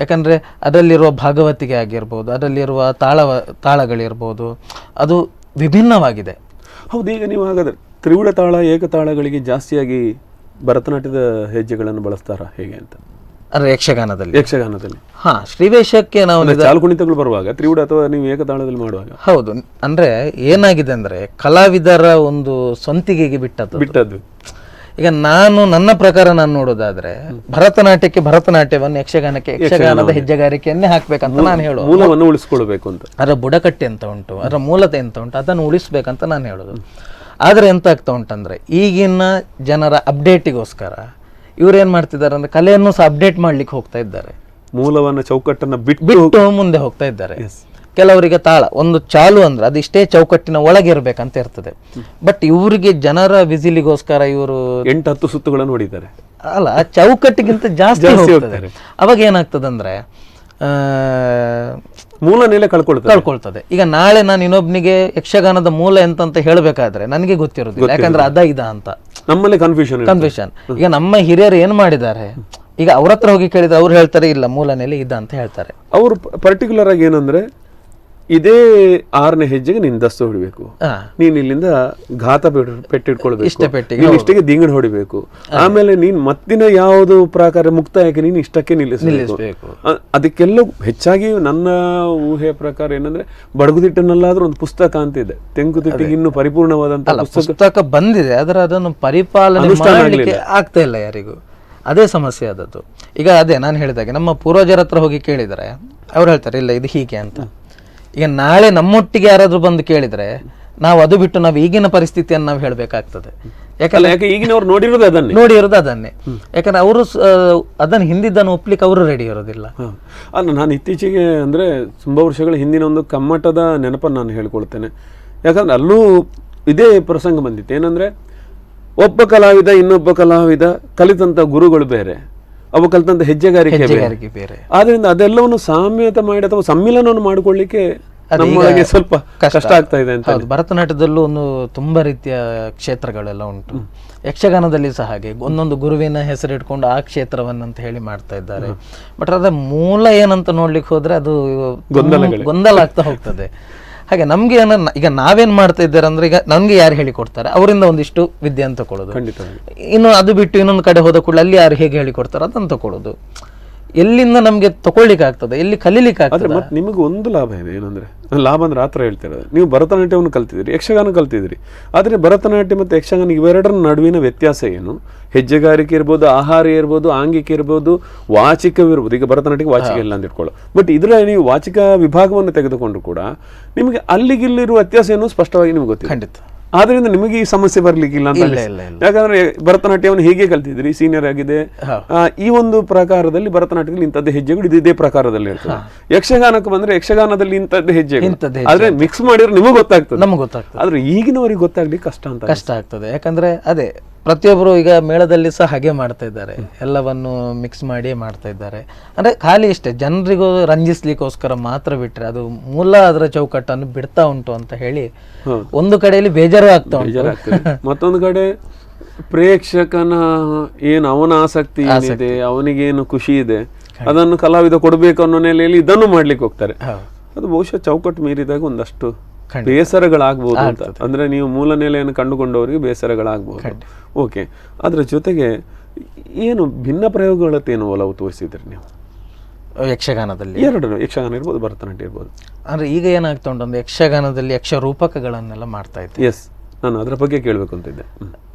ಯಾಕಂದರೆ ಅದರಲ್ಲಿರುವ ಭಾಗವತಿಗೆ ಆಗಿರ್ಬೋದು, ಅದರಲ್ಲಿರುವ ತಾಳಗಳಿರ್ಬೋದು, ಅದು ವಿಭಿನ್ನವಾಗಿದೆ. ಹೌದು. ಈಗ ನೀವು ಹಾಗಾದರೆ ತ್ರಿವುಡ ತಾಳ ಏಕತಾಳಗಳಿಗೆ ಜಾಸ್ತಿಯಾಗಿ ಭರತನಾಟ್ಯದ ಹೆಜ್ಜೆಗಳನ್ನು ಬಳಸ್ತಾರಾ ಹೇಗೆ ಅಂತ? ಅಂದರೆ ಯಕ್ಷಗಾನದಲ್ಲಿ ಹಾಂ, ಶ್ರೀವೇಷಕ್ಕೆ ನಾವು ಚಾಲು ಕುಣಿತಗಳು ಬರುವಾಗ ತ್ರಿವುಡ ಅಥವಾ ನೀವು ಏಕತಾಳದಲ್ಲಿ ಮಾಡುವಾಗ. ಹೌದು, ಅಂದರೆ ಏನಾಗಿದೆ ಅಂದರೆ ಕಲಾವಿದರ ಒಂದು ಸ್ವಂತಿಗೆಗೆ ಬಿಟ್ಟದ್ದು. ಈಗ ನನ್ನ ಪ್ರಕಾರ ನಾನು ನೋಡೋದಾದ್ರೆ ಭರತನಾಟ್ಯಕ್ಕೆ ಭರತನಾಟ್ಯವನ್ನು, ಯಕ್ಷಗಾನಕ್ಕೆ ಯಕ್ಷಗಾನದ ಹೆಜ್ಜೆಗಾರಿಕೆಯನ್ನೇ ಹಾಕ್ಬೇಕಂತ ನಾನು ಹೇಳೋದು. ಮೂಲವನ್ನು ಉಳಿಸ್ಕೊಳ್ಬೇಕು ಅಂತ. ಅದರ ಬುಡಕಟ್ಟೆ ಅಂತ ಉಂಟು, ಅದರ ಮೂಲತೆ ಎಂತ ಉಂಟು, ಅದನ್ನು ಉಳಿಸ್ಬೇಕಂತ ನಾನು ಹೇಳೋದು. ಆದರೆ ಎಂತ ಆಗ್ತಾ ಉಂಟಂದ್ರೆ ಈಗಿನ ಜನರ ಅಪ್ಡೇಟಿಗೋಸ್ಕರ ಇವ್ರೇನ್ ಮಾಡ್ತಿದ್ದಾರೆ ಅಂದ್ರೆ ಕಲೆಯನ್ನು ಸಹ ಅಪ್ಡೇಟ್ ಮಾಡ್ಲಿಕ್ಕೆ ಹೋಗ್ತಾ ಇದ್ದಾರೆ, ಮೂಲವನ್ನು ಚೌಕಟ್ಟನ್ನು ಬಿಟ್ಟು ಮುಂದೆ ಹೋಗ್ತಾ ಇದ್ದಾರೆ. ಕೆಲವರಿಗೆ ತಾಳ ಒಂದು ಚಾಲು ಅಂದ್ರೆ ಅದು ಇಷ್ಟೇ ಚೌಕಟ್ಟಿನ ಒಳಗೆ ಇರ್ಬೇಕಂತ ಇರ್ತದೆ. ಬಟ್ ಇವರಿಗೆ ಜನರ ವಿಸಿಲಿಗೋಸ್ಕರ ಇವರು 8-10 ಸುತ್ತುಗಳನ್ನು ಹೊಡಿತಾರೆ. ಅಲ್ಲ, ಚೌಕಟ್ಟಿಗಿಂತ ಜಾಸ್ತಿ ಹೋಗ್ತಾರೆ. ಅವಾಗ ಏನಾಗ್ತದಂದ್ರೆ ಮೂಲ ನೆಲೆ ಕಳ್ಕೊಳ್ತದೆ. ಈಗ ನಾಳೆ ನಾನು ಇನ್ನೊಬ್ನಿಗೆ ಯಕ್ಷಗಾನದ ಮೂಲ ಎಂತ ಹೇಳಬೇಕಾದ್ರೆ ನನಗೆ ಗೊತ್ತಿರೋದಿಲ್ಲ, ಯಾಕಂದ್ರೆ ಇದ ಅಂತ ನಮ್ಮಲ್ಲಿ ಕನ್ಫ್ಯೂಷನ್. ಈಗ ನಮ್ಮ ಹಿರಿಯರು ಏನ್ ಮಾಡಿದ್ದಾರೆ, ಈಗ ಅವ್ರ ಹತ್ರ ಹೋಗಿ ಕೇಳಿದ್ರೆ ಅವ್ರು ಹೇಳ್ತಾರೆ ಇಲ್ಲ ಮೂಲ ನೆಲೆ ಇದ ಅಂತ ಹೇಳ್ತಾರೆ. ಅವ್ರು ಪರ್ಟಿಕ್ಯುಲರ್ ಆಗಿ ಏನಂದ್ರೆ ಇದೇ 6ನೇ ಹೆಜ್ಜೆಗೆ ನೀನ್ ದಸ್ತು ಹೊಡಿಬೇಕು, ನೀನ್ ಇಲ್ಲಿಂದ ಘಾತ ಪೆಟ್ಟಿಟ್ಕೊಳ್ಬೇಕು, ಇಷ್ಟಿಗೆ ದಿಂಗಡ್ ಹೊಡಿಬೇಕು, ಆಮೇಲೆ ನೀನ್ ಮತ್ತಿನ ಯಾವುದು ಪ್ರಕಾರ ಮುಕ್ತಾಯಕ್ಕೆ ನೀನು ಇಷ್ಟಕ್ಕೆ ನಿಲ್ಲಿಸಬೇಕು. ಅದಕ್ಕೆಲ್ಲ ಹೆಚ್ಚಾಗಿ ನನ್ನ ಊಹೆಯ ಪ್ರಕಾರ ಏನಂದ್ರೆ ಬಡಗುದಿಟ್ಟನಲ್ಲಾದ್ರೂ ಒಂದು ಪುಸ್ತಕ ಅಂತ ಇದೆ, ತೆಂಕುತಿಟ್ಟಿಗೆ ಇನ್ನೂ ಪರಿಪೂರ್ಣವಾದಂತ ಪುಸ್ತಕ ಬಂದಿದೆ, ಆದ್ರೆ ಅದನ್ನು ಪರಿಪಾಲನೆ ಮಾಡಲಿಕ್ಕೆ ಆಗ್ತಾ ಇಲ್ಲ ಯಾರಿಗೂ. ಅದೇ ಸಮಸ್ಯೆ ಆದದ್ದು. ಈಗ ಅದೇ ನಾನು ಹೇಳಿದಾಗೆ ನಮ್ಮ ಪೂರ್ವಜರ ಹತ್ರ ಹೋಗಿ ಕೇಳಿದರೆ ಅವ್ರು ಹೇಳ್ತಾರೆ ಇಲ್ಲ ಇದು ಹೀಗೆ ಅಂತ. ಈಗ ನಾಳೆ ನಮ್ಮೊಟ್ಟಿಗೆ ಯಾರಾದ್ರೂ ಬಂದು ಕೇಳಿದ್ರೆ ನಾವು ಅದು ಬಿಟ್ಟು ನಾವು ಈಗಿನ ಪರಿಸ್ಥಿತಿಯನ್ನು ನಾವು ಹೇಳ್ಬೇಕಾಗ್ತದೆ. ಯಾಕೆ ಈಗಿನವ್ರು ನೋಡಿರೋದು ಅದನ್ನೇ. ಯಾಕಂದ್ರೆ ಅವರು ಅದನ್ನು ಹಿಂದಿದ್ದನ್ನು ಒಪ್ಲಿಕ್ಕೆ ಅವರು ರೆಡಿ ಇರೋದಿಲ್ಲ. ಅಲ್ಲ, ನಾನು ಇತ್ತೀಚೆಗೆ ಅಂದ್ರೆ ತುಂಬಾ ವರ್ಷಗಳ ಹಿಂದಿನ ಒಂದು ಕಮ್ಮಟದ ನೆನಪನ್ನು ನಾನು ಹೇಳ್ಕೊಳ್ತೇನೆ. ಯಾಕಂದ್ರೆ ಅಲ್ಲೂ ಇದೇ ಪ್ರಸಂಗ ಬಂದಿತ್ತು. ಏನಂದ್ರೆ ಒಬ್ಬ ಕಲಾವಿದ ಇನ್ನೊಬ್ಬ ಕಲಾವಿದ ಕಲಿತಂತ ಗುರುಗಳು ಬೇರೆ, ಅವು ಕಲಿತಂತ ಹೆಜ್ಜೆಗಾರಿಕೆ ಬೇರೆ. ಆದ್ರಿಂದ ಅದೆಲ್ಲವನ್ನು ಸಾಮ್ಯತ ಮಾಡಿ ಅಥವಾ ಸಮ್ಮಿಲನವನ್ನು ಮಾಡಿಕೊಳ್ಳಿಕ್ಕೆ ನಮ್ಮೊಳಗೆ ಸ್ವಲ್ಪ ಕಷ್ಟ ಆಗ್ತಾ ಇದೆ ಅಂತ. ಭರತನಾಟ್ಯದಲ್ಲೂ ಒಂದು ತುಂಬಾ ರೀತಿಯ ಕ್ಷೇತ್ರಗಳೆಲ್ಲ ಉಂಟು. ಯಕ್ಷಗಾನದಲ್ಲಿ ಸಹ ಹಾಗೆ ಒಂದೊಂದು ಗುರುವಿನ ಹೆಸರಿಟ್ಕೊಂಡು ಆ ಕ್ಷೇತ್ರವನ್ನಂತ ಹೇಳಿ ಮಾಡ್ತಾ ಇದ್ದಾರೆ. ಬಟ್ ಅದ ಮೂಲ ಏನಂತ ನೋಡ್ಲಿಕ್ಕೆ ಹೋದ್ರೆ ಅದು ಗೊಂದಲ ಆಗ್ತಾ ಹೋಗ್ತದೆ. ಹಾಗೆ ನಮ್ಗೆ ಈಗ ನಾವೇನ್ ಮಾಡ್ತಾ ಇದ್ದಾರೆ ಅಂದ್ರೆ ಈಗ ನಮ್ಗೆ ಯಾರು ಹೇಳಿ ಕೊಡ್ತಾರೆ ಅವರಿಂದ ಒಂದಿಷ್ಟು ವಿದ್ಯೆ ಅಂತ ತಗೊಳ್ಳೋದು, ಇನ್ನು ಅದು ಬಿಟ್ಟು ಇನ್ನೊಂದು ಕಡೆ ಹೋದ ಕೂಡಲೇ ಅಲ್ಲಿ ಯಾರು ಹೇಗೆ ಹೇಳಿ ಕೊಡ್ತಾರೆ ಅದನ್ನ ತಗೊಳ್ಳೋದು. ಎಲ್ಲಿಂದ ನಮ್ಗೆ ತಗೊಳ್ಳಿಕ್ಕೆ ಆಗ್ತದೆ, ಎಲ್ಲಿ ಕಲೀಲಿಕ್ಕೆ ಆಗ್ತದೆ. ಮತ್ತೆ ನಿಮಗೆ ಒಂದು ಲಾಭ ಇದೆ. ಏನಂದ್ರೆ ಲಾಭ ಅಂದ್ರೆ ಆ ಥರ ಹೇಳ್ತಿರೋದು, ನೀವು ಭರತನಾಟ್ಯವನ್ನು ಕಲ್ತಿದ್ರಿ, ಯಕ್ಷಗಾನ ಕಲ್ತಿದ್ರಿ. ಆದರೆ ಭರತನಾಟ್ಯ ಮತ್ತು ಯಕ್ಷಗಾನ ಇವೆರಡರ ನಡುವಿನ ವ್ಯತ್ಯಾಸ ಏನು? ಹೆಜ್ಜೆಗಾರಿಕೆ ಇರ್ಬೋದು, ಆಹಾರ ಇರ್ಬೋದು, ಆಂಗಿಕೆ ಇರ್ಬೋದು, ವಾಚಿಕವಿರ್ಬೋದು. ಈಗ ಭರತನಾಟ್ಯಕ್ಕೆ ವಾಚಿಕ ಇಲ್ಲ ಅಂತ ಇಟ್ಕೊಳ್ಳೋ, ಬಟ್ ಇದರ ನೀವು ವಾಚಿಕ ವಿಭಾಗವನ್ನು ತೆಗೆದುಕೊಂಡ್ರು ಕೂಡ ನಿಮಗೆ ಅಲ್ಲಿಗಿಲ್ಲಿರುವ ವ್ಯತ್ಯಾಸ ಏನು ಸ್ಪಷ್ಟವಾಗಿ ನಿಮ್ಗೆ ಗೊತ್ತಿಲ್ಲ. ಖಂಡಿತ. ಆದ್ರಿಂದ ನಿಮಗೆ ಈ ಸಮಸ್ಯೆ ಬರ್ಲಿಕ್ಕಿಲ್ಲ ಅಂತ. ಯಾಕಂದ್ರೆ ಭರತನಾಟ್ಯವನ್ನು ಹೇಗೆ ಕಲ್ತಿದ್ರಿ, ಸೀನಿಯರ್ ಆಗಿದೆ, ಈ ಒಂದು ಪ್ರಕಾರದಲ್ಲಿ ಭರತನಾಟ್ಯದಲ್ಲಿ ಇಂಥದ್ದು ಹೆಜ್ಜೆಗಳು ಇದೇ ಪ್ರಕಾರದಲ್ಲಿ ಇರ್ತದೆ. ಯಕ್ಷಗಾನಕ್ಕೆ ಬಂದ್ರೆ ಯಕ್ಷಗಾನದಲ್ಲಿ ಇಂಥದ್ದು ಹೆಜ್ಜೆ, ಆದ್ರೆ ಮಿಕ್ಸ್ ಮಾಡಿದ್ರೆ ನಿಮಗೆ ಗೊತ್ತಾಗ್ತದೆ, ನಮ್ಗೆ ಗೊತ್ತಾಗ್ತದೆ. ಆದ್ರೆ ಈಗಿನವರಿಗೆ ಗೊತ್ತಾಗ್ಲಿಕ್ಕೆ ಕಷ್ಟ ಆಗ್ತದೆ. ಯಾಕಂದ್ರೆ ಅದೇ ಪ್ರತಿಯೊಬ್ಬರು ಈಗ ಮೇಳದಲ್ಲಿ ಸಹ ಹಾಗೆ ಮಾಡ್ತಾ ಇದ್ದಾರೆ, ಎಲ್ಲವನ್ನು ಮಿಕ್ಸ್ ಮಾಡಿ ಮಾಡ್ತಾ ಇದ್ದಾರೆ. ಅಂದ್ರೆ ಖಾಲಿ ಇಷ್ಟೇ ಜನರಿಗೂ ರಂಜಿಸ್ಲಿಕ್ಕೋಸ್ಕರ ಮಾತ್ರ ಬಿಟ್ರೆ ಅದು ಮೂಲ ಅದರ ಚೌಕಟ್ಟನ್ನು ಬಿಡ್ತಾ ಉಂಟು ಅಂತ ಹೇಳಿ ಒಂದು ಕಡೆಯಲ್ಲಿ ಬೇಜಾರು ಆಗ್ತಾ ಉಂಟು. ಮತ್ತೊಂದು ಕಡೆ ಪ್ರೇಕ್ಷಕನ ಏನು ಅವನ ಆಸಕ್ತಿ ಏನಿದೆ, ಅವನಿಗೇನು ಖುಷಿ ಇದೆ ಅದನ್ನು ಕಲಾವಿದ ಕೊಡಬೇಕು ಅನ್ನೋ ನೆಲೆಯಲ್ಲಿ ಇದನ್ನು ಮಾಡ್ಲಿಕ್ಕೆ ಹೋಗ್ತಾರೆ. ಅದು ಬಹುಶಃ ಚೌಕಟ್ಟು ಮೀರಿದಾಗ ಒಂದಷ್ಟು ಬೇಸರಗಳಾಗ್ಬೋದು ಅಂತ. ಅಂದ್ರೆ ನೀವು ಮೂಲ ನೆಲೆಯನ್ನು ಕಂಡುಕೊಂಡವರಿಗೆ ಬೇಸರಗಳಾಗ್ಬೋದು. ಓಕೆ, ಅದ್ರ ಜೊತೆಗೆ ಏನು ಭಿನ್ನ ಪ್ರಯೋಗಗಳತ್ತೇನು ಒಲವು ತೋರಿಸಿದ್ರಿ ನೀವು ಯಕ್ಷಗಾನದಲ್ಲಿ? ಎರಡು, ಯಕ್ಷಗಾನ ಇರ್ಬೋದು, ಭರತನಾಟ್ಯ ಇರ್ಬೋದು. ಅಂದ್ರೆ ಈಗ ಏನಾಗ್ತಾ ಉಂಟು ಅಂದ್ರೆ ಯಕ್ಷಗಾನದಲ್ಲಿ ಯಕ್ಷ ರೂಪಕಗಳನ್ನೆಲ್ಲ ಮಾಡ್ತಾ ಇದ್ದೆ. ಎಸ್, ನಾನು ಅದ್ರ ಬಗ್ಗೆ ಕೇಳಬೇಕು ಅಂತಿದ್ದೆ.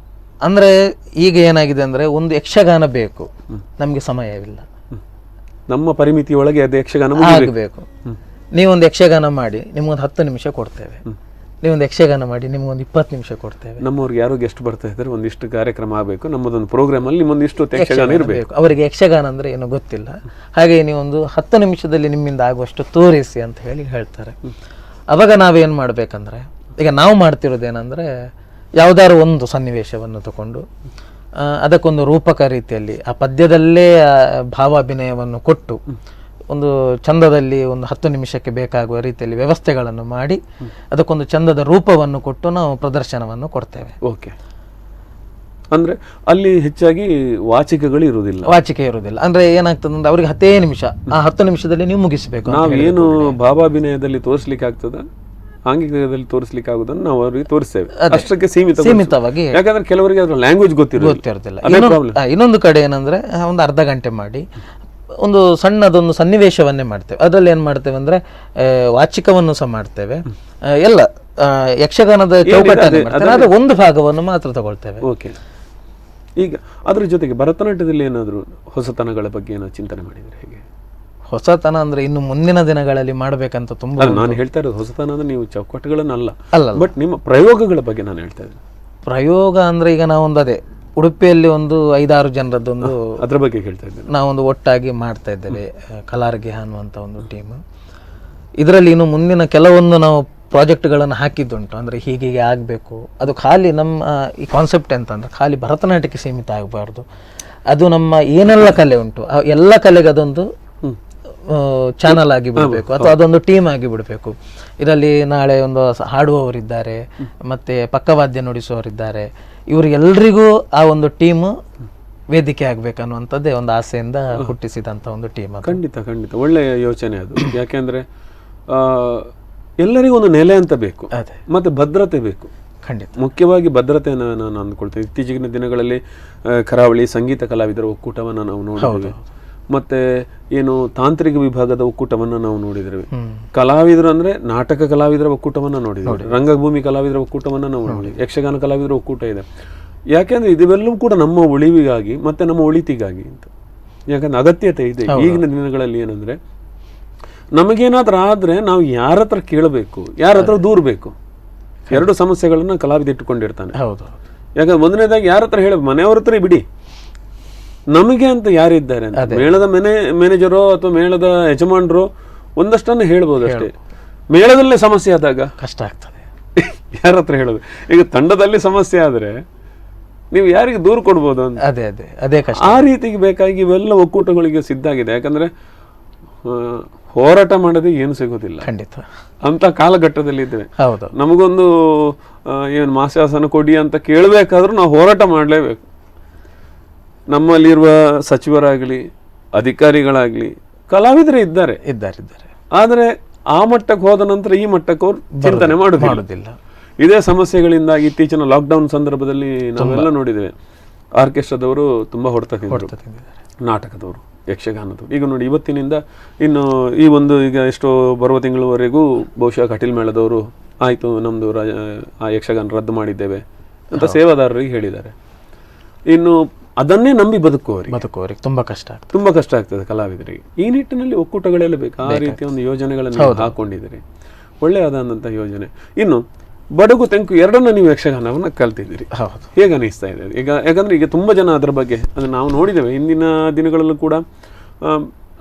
ಅಂದ್ರೆ ಈಗ ಏನಾಗಿದೆ ಅಂದ್ರೆ ಒಂದು ಯಕ್ಷಗಾನ ಬೇಕು, ನಮ್ಗೆ ಸಮಯವಿಲ್ಲ, ನಮ್ಮ ಪರಿಮಿತಿಯೊಳಗೆ ಅದು ಯಕ್ಷಗಾನ ಆಗಬೇಕು. ನೀವೊಂದು ಯಕ್ಷಗಾನ ಮಾಡಿ ನಿಮ್ಗೊಂದು 10 ನಿಮಿಷ ಕೊಡ್ತೇವೆ, ನೀವೊಂದು ಯಕ್ಷಗಾನ ಮಾಡಿ ನಿಮ್ಗೊಂದು 20 ನಿಮಿಷ ಕೊಡ್ತೇವೆ. ನಮ್ಮವ್ರಿಗೆ ಯಾರು ಗೆಸ್ಟ್ ಬರ್ತಾ ಇದ್ದಾರೆ, ಒಂದಿಷ್ಟು ಕಾರ್ಯಕ್ರಮ ಆಗಬೇಕು, ನಮ್ಮದೊಂದು ಪ್ರೋಗ್ರಾಮ್ ಅಲ್ಲಿ ನಿಮ್ಮೊಂದಿಷ್ಟು ಯಕ್ಷಗಾನ ಇರಬೇಕು. ಅವರಿಗೆ ಯಕ್ಷಗಾನ ಅಂದ್ರೆ ಏನೋ ಗೊತ್ತಿಲ್ಲ, ಹಾಗೆ ನೀವೊಂದು 10 ನಿಮಿಷದಲ್ಲಿ ನಿಮ್ಮಿಂದ ಆಗುವಷ್ಟು ತೋರಿಸಿ ಅಂತ ಹೇಳಿ ಹೇಳ್ತಾರೆ. ಅವಾಗ ನಾವೇನ್ ಮಾಡ್ಬೇಕಂದ್ರೆ, ಈಗ ನಾವು ಮಾಡ್ತಿರೋದೇನಂದ್ರೆ ಯಾವ್ದಾದ್ರು ಒಂದು ಸನ್ನಿವೇಶವನ್ನು ತಗೊಂಡು ಅದಕ್ಕೊಂದು ರೂಪಕ ರೀತಿಯಲ್ಲಿ ಆ ಪದ್ಯದಲ್ಲೇ ಭಾವಾಭಿನಯವನ್ನು ಕೊಟ್ಟು ಒಂದು ಚಂದದಲ್ಲಿ ಒಂದು 10 ನಿಮಿಷಕ್ಕೆ ಬೇಕಾಗುವ ರೀತಿಯಲ್ಲಿ ವ್ಯವಸ್ಥೆಗಳನ್ನು ಮಾಡಿ ಅದಕ್ಕೊಂದು ಚಂದದ ರೂಪವನ್ನು ಕೊಟ್ಟು ನಾವು ಪ್ರದರ್ಶನವನ್ನು ಕೊಡ್ತೇವೆ. ಓಕೆ, ಅಂದ್ರೆ ಅಲ್ಲಿ ಹೆಚ್ಚಾಗಿ ವಾಚಿಕಗಳು ಇರುವುದಿಲ್ಲ, ವಾಚಿಕೆ ಇರುವುದಿಲ್ಲ. ಅಂದ್ರೆ ಏನಾಗ್ತದೆ ಅಂದ್ರೆ ಅವ್ರಿಗೆ 10 ನಿಮಿಷ, ಆ 10 ನಿಮಿಷದಲ್ಲಿ ನೀವು ಮುಗಿಸಬೇಕು. ನಾವೇನು ಭಾವಾಭಿನಯದಲ್ಲಿ ತೋರಿಸ್ಲಿಕ್ಕೆ ಆಗ್ತದ, ಆಂಗಿಕದಲ್ಲಿ ತೋರಿಸ್ಲಿಕ್ಕೆ ಆಗುದನ್ನು ನಾವು ಅವರಿಗೆ ತೋರಿಸ್ತೇವೆ, ಅಷ್ಟಕ್ಕೆ ಸೀಮಿತವಾಗಿ. ಯಾಕಂದ್ರೆ ಕೆಲವರಿಗೆ ಅದ್ರ ಲ್ಯಾಂಗ್ವೇಜ್ ಗೊತ್ತಿರೋದಿಲ್ಲ. ಇನ್ನೊಂದು ಕಡೆ ಏನಂದ್ರೆ ಒಂದು ಅರ್ಧ ಗಂಟೆ ಮಾಡಿ ಒಂದು ಸಣ್ಣದೊಂದು ಸನ್ನಿವೇಶವನ್ನೇ ಮಾಡ್ತೇವೆ. ಅದರಲ್ಲಿ ಏನ್ ಮಾಡ್ತೇವೆ ಅಂದ್ರೆ ವಾಚಿಕವನ್ನು ಸಹ ಮಾಡ್ತೇವೆ, ಎಲ್ಲ ಯಕ್ಷಗಾನದ ಚೌಕಟ್ಟನ್ನು ಮಾಡ್ತೇವೆ, ಆದ್ರೆ ಒಂದು ಭಾಗವನ್ನು ಮಾತ್ರ ತಗೊಳ್ತೇವೆ. ಓಕೆ, ಈಗ ಅದ್ರ ಜೊತೆಗೆ ಭರತನಾಟ್ಯದಲ್ಲಿ ಏನಾದ್ರು ಹೊಸತನಗಳ ಬಗ್ಗೆ ಏನಾದ್ರು ಚಿಂತನೆ ಮಾಡಿದ್ರೆ ಹೇಗೆ? ಹೊಸತನ ಅಂದ್ರೆ ಇನ್ನು ಮುಂದಿನ ದಿನಗಳಲ್ಲಿ ಮಾಡ್ಬೇಕಂತ ತುಂಬಾ. ನಾನು ಹೇಳ್ತಾ ಇರೋದು ಹೊಸತನ ಅಂದ್ರೆ ನೀವು ಚೌಕಟ್ಟುಗಳನ್ನಲ್ಲ, ಅಲ್ಲ, ಬಟ್ ನಿಮ್ಮ ಪ್ರಯೋಗಗಳ ಬಗ್ಗೆ ನಾನು ಹೇಳ್ತಾ ಇದ್ದೇನೆ. ಪ್ರಯೋಗ ಅಂದ್ರೆ ಈಗ ನಾವೊಂದು ಅದೇ ಉಡುಪಿಯಲ್ಲಿ ಒಂದು 5-6 ಜನರದ್ದೊಂದು ಅದ್ರ ಬಗ್ಗೆ ಹೇಳ್ತಾ ಇದ್ದೇನೆ. ನಾವೊಂದು ಒಟ್ಟಾಗಿ ಮಾಡ್ತಾ ಇದ್ದೇವೆ, ಕಲಾರ್ಗೆ ಅನ್ನುವಂಥ ಒಂದು ಟೀಮ್. ಇದರಲ್ಲಿ ಇನ್ನು ಮುಂದಿನ ಕೆಲವೊಂದು ನಾವು ಪ್ರಾಜೆಕ್ಟ್ಗಳನ್ನು ಹಾಕಿದ್ದುಂಟು. ಅಂದರೆ ಹೀಗೆ ಆಗಬೇಕು. ಅದು ಖಾಲಿ ನಮ್ಮ ಈ ಕಾನ್ಸೆಪ್ಟ್ ಎಂತಂದ್ರೆ ಖಾಲಿ ಭರತನಾಟ್ಯಕ್ಕೆ ಸೀಮಿತ ಆಗಬಾರ್ದು. ಅದು ನಮ್ಮ ಏನೆಲ್ಲ ಕಲೆ ಉಂಟು ಆ ಎಲ್ಲ ಕಲೆಗೆ ಅದೊಂದು ಚಾನಲ್ ಆಗಿ ಬಿಡಬೇಕು, ಅಥವಾ ಅದೊಂದು ಟೀಮ್ ಆಗಿ ಬಿಡಬೇಕು. ಇದರಲ್ಲಿ ನಾಳೆ ಒಂದು ಹಾಡುವವರಿದ್ದಾರೆ, ಮತ್ತೆ ಪಕ್ಕವಾದ್ಯ ನುಡಿಸುವವರಿದ್ದಾರೆ. ಇವರಿಗೆಲ್ಲರಿಗೂ ಆ ಒಂದು ಟೀಮ್ ವೇದಿಕೆ ಆಗ್ಬೇಕನ್ನುವಂಥದ್ದೇ ಒಂದು ಆಸೆಯಿಂದ ಹುಟ್ಟಿಸಿದಂಥ ಒಂದು ಟೀಮ್. ಖಂಡಿತ ಖಂಡಿತ ಒಳ್ಳೆಯ ಯೋಚನೆ ಅದು. ಯಾಕೆಂದ್ರೆ ಎಲ್ಲರಿಗೂ ಒಂದು ನೆಲೆ ಅಂತ ಬೇಕು, ಮತ್ತೆ ಭದ್ರತೆ ಬೇಕು. ಖಂಡಿತ ಮುಖ್ಯವಾಗಿ ಭದ್ರತೆಯನ್ನು ನಾನು ಅಂದ್ಕೊಳ್ತೇನೆ. ಇತ್ತೀಚಿನ ದಿನಗಳಲ್ಲಿ ಕರಾವಳಿ ಸಂಗೀತ ಕಲಾವಿದರ ಒಕ್ಕೂಟವನ್ನು ನಾವು ನೋಡಿದ್ದೇವೆ, ಮತ್ತೆ ಏನು ತಾಂತ್ರಿಕ ವಿಭಾಗದ ಒಕ್ಕೂಟವನ್ನು ನಾವು ನೋಡಿದ್ದೇವೆ. ಕಲಾವಿದರು ಅಂದ್ರೆ ನಾಟಕ ಕಲಾವಿದರ ಒಕ್ಕೂಟವನ್ನು ನೋಡಿದ್ದೇವೆ, ರಂಗಭೂಮಿ ಕಲಾವಿದರ ಒಕ್ಕೂಟವನ್ನು ನಾವು ನೋಡಿದ್ದೇವೆ, ಯಕ್ಷಗಾನ ಕಲಾವಿದರ ಒಕ್ಕೂಟ ಇದೆ. ಯಾಕೆಂದ್ರೆ ಇದೆಲ್ಲವೂ ಕೂಡ ನಮ್ಮ ಉಳಿವಿಗಾಗಿ ಮತ್ತೆ ನಮ್ಮ ಒಳಿತಿಗಾಗಿ ಅಂತ. ಯಾಕಂದ್ರೆ ಅಗತ್ಯತೆ ಇದೆ ಈಗಿನ ದಿನಗಳಲ್ಲಿ. ಏನಂದ್ರೆ ನಮಗೇನಾದ್ರೂ ಆದ್ರೆ ನಾವು ಯಾರ ಹತ್ರ ಕೇಳಬೇಕು, ಯಾರ ಹತ್ರ ದೂರಬೇಕು, 2 ಸಮಸ್ಯೆಗಳನ್ನ ಕಲಾವಿದ ಇಟ್ಟುಕೊಂಡಿರ್ತಾನೆ. ಯಾಕಂದ್ರೆ ಮೊದಲನೇದಾಗಿ ಯಾರ ಹತ್ರ ಹೇಳ, ಮನೆಯವ್ರ ಹತ್ರ ಬಿಡಿ, ನಮಗೆ ಅಂತ ಯಾರಿದ್ದಾರೆ ಅಂತ. ಮೇಳದ ಮ್ಯಾನೇಜರೋ ಅಥವಾ ಮೇಳದ ಯಜಮಾನರು ಒಂದಷ್ಟನ್ನು ಹೇಳ್ಬೋದು ಅಷ್ಟೇ. ಮೇಳದಲ್ಲೇ ಸಮಸ್ಯೆ ಆದಾಗ ಕಷ್ಟ ಆಗ್ತದೆ, ಯಾರ ಹತ್ರ ಹೇಳೋದು? ಈಗ ತಂಡದಲ್ಲಿ ಸಮಸ್ಯೆ ಆದ್ರೆ ನೀವು ಯಾರಿಗೆ ದೂರ ಕೊಡ್ಬೋದು ಅಂತ. ಅದೇ ಕಷ್ಟ. ಆ ರೀತಿಗೆ ಬೇಕಾಗಿ ಇವೆಲ್ಲ ಒಕ್ಕೂಟಗಳಿಗೆ ಸಿದ್ಧ ಆಗಿದೆ. ಯಾಕಂದ್ರೆ ಹೋರಾಟ ಮಾಡೋದೇ ಏನು ಸಿಗೋದಿಲ್ಲ, ಖಂಡಿತ ಅಂತ ಕಾಲಘಟ್ಟದಲ್ಲಿ ಇದ್ದೇವೆ. ಹೌದು, ನಮಗೊಂದು ಏನು ಮಾಸಾಸನ ಕೊಡಿ ಅಂತ ಕೇಳಬೇಕಾದ್ರೂ ನಾವು ಹೋರಾಟ ಮಾಡಲೇಬೇಕು. ನಮ್ಮಲ್ಲಿರುವ ಸಚಿವರಾಗಲಿ ಅಧಿಕಾರಿಗಳಾಗ್ಲಿ ಕಲಾವಿದರೇ ಇದ್ದಾರೆ. ಆದರೆ ಆ ಮಟ್ಟಕ್ಕೆ ಹೋದ ನಂತರ ಈ ಮಟ್ಟಕ್ಕೆ ಅವ್ರು ಚಿಂತನೆ ಮಾಡುವುದಿಲ್ಲ. ಇದೇ ಸಮಸ್ಯೆಗಳಿಂದಾಗಿ ಇತ್ತೀಚಿನ ಲಾಕ್ಡೌನ್ ಸಂದರ್ಭದಲ್ಲಿ ನಾವೆಲ್ಲ ನೋಡಿದ್ದೇವೆ, ಆರ್ಕೆಸ್ಟ್ರಾದವರು ತುಂಬಾ ಹೊಡೆತ ತಿಂದಿದ್ದಾರೆ, ನಾಟಕದವರು, ಯಕ್ಷಗಾನದವರು. ಈಗ ನೋಡಿ, ಇವತ್ತಿನಿಂದ ಇನ್ನು ಈ ಒಂದು ಈಗ ಎಷ್ಟೋ ಬರುವ ತಿಂಗಳವರೆಗೂ ಬಹುಶಃ ಕಟೀಲ್ ಮೇಳದವರು ಆಯ್ತು ನಮ್ದು ಆ ಯಕ್ಷಗಾನ ರದ್ದು ಮಾಡಿದ್ದೇವೆ ಅಂತ ಸೇವಾದಾರರಿಗೆ ಹೇಳಿದ್ದಾರೆ. ಇನ್ನು ಅದನ್ನೇ ನಂಬಿ ಬದುಕುವವರಿಗೆ ತುಂಬಾ ಕಷ್ಟ ಆಗ್ತದೆ ಕಲಾವಿದರಿಗೆ. ಈ ನಿಟ್ಟಿನಲ್ಲಿ ಒಕ್ಕೂಟಗಳೆಲ್ಲ ಬೇಕು. ಆ ರೀತಿಯ ಒಂದು ಯೋಜನೆಗಳನ್ನು ಹಾಕೊಂಡಿದ್ದೀರಿ, ಒಳ್ಳೆಯದಾದಂಥ ಯೋಜನೆ. ಇನ್ನು ಬಡಗು ತೆಂಕು ಎರಡನ್ನ ನೀವು ಯಕ್ಷಗಾನವನ್ನು ಕಲ್ತಿದ್ದೀರಿ, ಹೇಗೆ ಅನಿಸ್ತಾ ಇದೆ ಈಗ? ಯಾಕಂದ್ರೆ ಈಗ ತುಂಬಾ ಜನ ಅದರ ಬಗ್ಗೆ ಅಂದ್ರೆ ನಾವು ನೋಡಿದ್ದೇವೆ ಹಿಂದಿನ ದಿನಗಳಲ್ಲೂ ಕೂಡ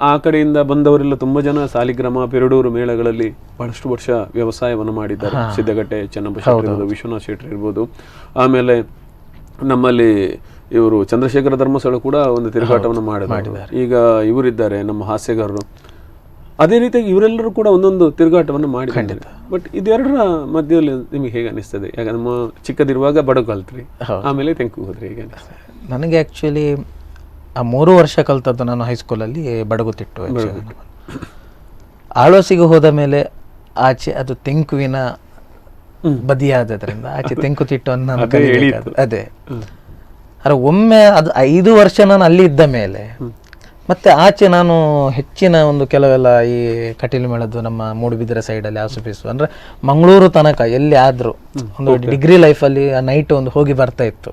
ಆ ಕಡೆಯಿಂದ ಬಂದವರೆಲ್ಲ ತುಂಬಾ ಜನ ಸಾಲಿಗ್ರಾಮ, ಪೆರಡೂರು ಮೇಳಗಳಲ್ಲಿ ಬಹಳಷ್ಟು ವರ್ಷ ವ್ಯವಸಾಯವನ್ನು ಮಾಡಿದ್ದಾರೆ. ಸಿದ್ದಗಟ್ಟೆ ಚೆನ್ನಪ್ಪ ಶೆಟ್ಟಿ ಇರ್ಬೋದು, ವಿಶ್ವನಾಥ್ ಶೆಟ್ಟಿ ಇರ್ಬೋದು, ಆಮೇಲೆ ನಮ್ಮಲ್ಲಿ ಇವರು ಚಂದ್ರಶೇಖರ ಧರ್ಮಸ್ಥಳ ಕೂಡ ಒಂದು ತಿರುಗಾಟವನ್ನು ಮಾಡಿದ್ದಾರೆ. ಈಗ ಇವರಿದ್ದಾರೆ ನಮ್ಮ ಹಾಸ್ಯಗಾರರು, ಅದೇ ರೀತಿಯಾಗಿ ಇವರೆಲ್ಲರೂ ಕೂಡ ಒಂದೊಂದು ತಿರುಗಾಟವನ್ನು ಮಾಡಿದ್ದಾರೆ. ಬಟ್ ಇದೆರಡರ ಮಧ್ಯದಲ್ಲಿ ನಿಮಗೆ ಹೇಗೆ ಅನಿಸ್ತದೆ? ಯಾಕಂದ್ರೆ ನಮ್ಮ ಚಿಕ್ಕದಿರುವಾಗ ಬಡಗು ಕಲ್ತ್ರಿ, ಆಮೇಲೆ ತೆಂಕು ಹೋದ್ರಿ, ಹೇಗೆ ಅನಿಸ್ತದೆ? ನನಗೆ ಆ್ಯಕ್ಚುಲಿ ಆ 3 ವರ್ಷ ಕಲ್ತದ್ದು ನಾನು ಹೈಸ್ಕೂಲಲ್ಲಿ ಬಡಗುತಿಟ್ಟು. ಆಳ್ವಾಸಿಗೆ ಹೋದ ಮೇಲೆ ಆಚೆ ಅದು ತೆಂಕುವಿನ ಬದಿಯಾದ್ರಿಂದ ಆಚೆ ತೆಂಕುತಿಟ್ಟನ್ನು ನಾನು ಕಲಿಬೇಕಾದ. ಅದೇ ಅರೆ ಒಮ್ಮೆ ಅದು 5 ವರ್ಷ ನಾನು ಅಲ್ಲಿ ಇದ್ದ ಮೇಲೆ ಮತ್ತೆ ಆಚೆ ನಾನು ಹೆಚ್ಚಿನ ಒಂದು ಕೆಲವೆಲ್ಲ ಈ ಕಟೀಲು ಮೇಳದ್ದು ನಮ್ಮ ಮೂಡುಬಿದಿರೆ ಸೈಡಲ್ಲಿ ಆಸುಪೀಸು ಅಂದರೆ ಮಂಗಳೂರು ತನಕ ಎಲ್ಲಿ ಆದರೂ ಒಂದು ಡಿಗ್ರಿ ಲೈಫಲ್ಲಿ ಆ ನೈಟ್ ಒಂದು ಹೋಗಿ ಬರ್ತಾ ಇತ್ತು.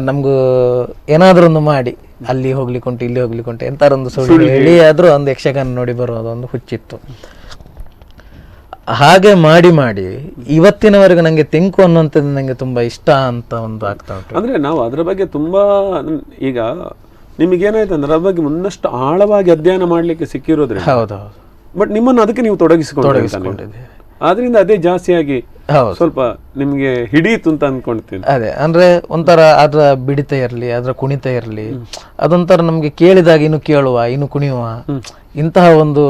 ನಮಗೂ ಏನಾದರೂ ಒಂದು ಮಾಡಿ ಅಲ್ಲಿ ಹೋಗ್ಲಿಕ್ಕುಂಟು ಇಲ್ಲಿ ಹೋಗ್ಲಿಕ್ಕುಂಟು ಎಂತಾರೊಂದು ಸುಳ್ಳು ಹೇಳಿ ಆದರೂ ಒಂದು ಯಕ್ಷಗಾನ ನೋಡಿ ಬರೋದು ಒಂದು ಹುಚ್ಚಿತ್ತು. ಹಾಗೆ ಮಾಡಿ ಮಾಡಿ ಇವತ್ತಿನವರೆಗೂ ನಂಗೆ ತೆಂಕು ಅನ್ನುವಂಥದ್ದು ನಂಗೆ ತುಂಬಾ ಇಷ್ಟ ಅಂತ ಒಂದು ಆಗ್ತಾ ಉಂಟು. ಅಂದ್ರೆ ನಾವು ಅದರ ಬಗ್ಗೆ ತುಂಬಾ ಈಗ ನಿಮಗೇನಾಯ್ತು ಅಂದ್ರೆ ಅದ್ರ ಬಗ್ಗೆ ಇನ್ನಷ್ಟು ಆಳವಾಗಿ ಅಧ್ಯಯನ ಮಾಡ್ಲಿಕ್ಕೆ ಸಿಕ್ಕಿರೋದ್ರಿಂದ. ಹೌದೌದು. ಬಟ್ ನಿಮ್ಮನ್ನು ಅದಕ್ಕೆ ನೀವು ತೊಡಗಿಸಿಕೊಂಡಿದ್ದೀರಿ, ಆದ್ರಿಂದ ಅದೇ ಜಾಸ್ತಿಯಾಗಿ ಹೌದು. ಸ್ವಲ್ಪ ನಿಮ್ಗೆ ಹಿಡೀತು ಅಂತ ಅನ್ಕೊಂತೀನಿ. ಅದೇ ಅಂದ್ರೆ ಒಂಥರ ಅದ್ರ ಬಿಡಿತ ಇರಲಿ, ಅದ್ರ ಕುಣಿತ ಇರಲಿ, ಅದೊಂಥರ ನಮ್ಗೆ ಕೇಳಿದಾಗ ಇನ್ನು ಕೇಳುವ, ಇನ್ನು ಕುಣಿಯುವ, ಇಂತಹ ಒಂದು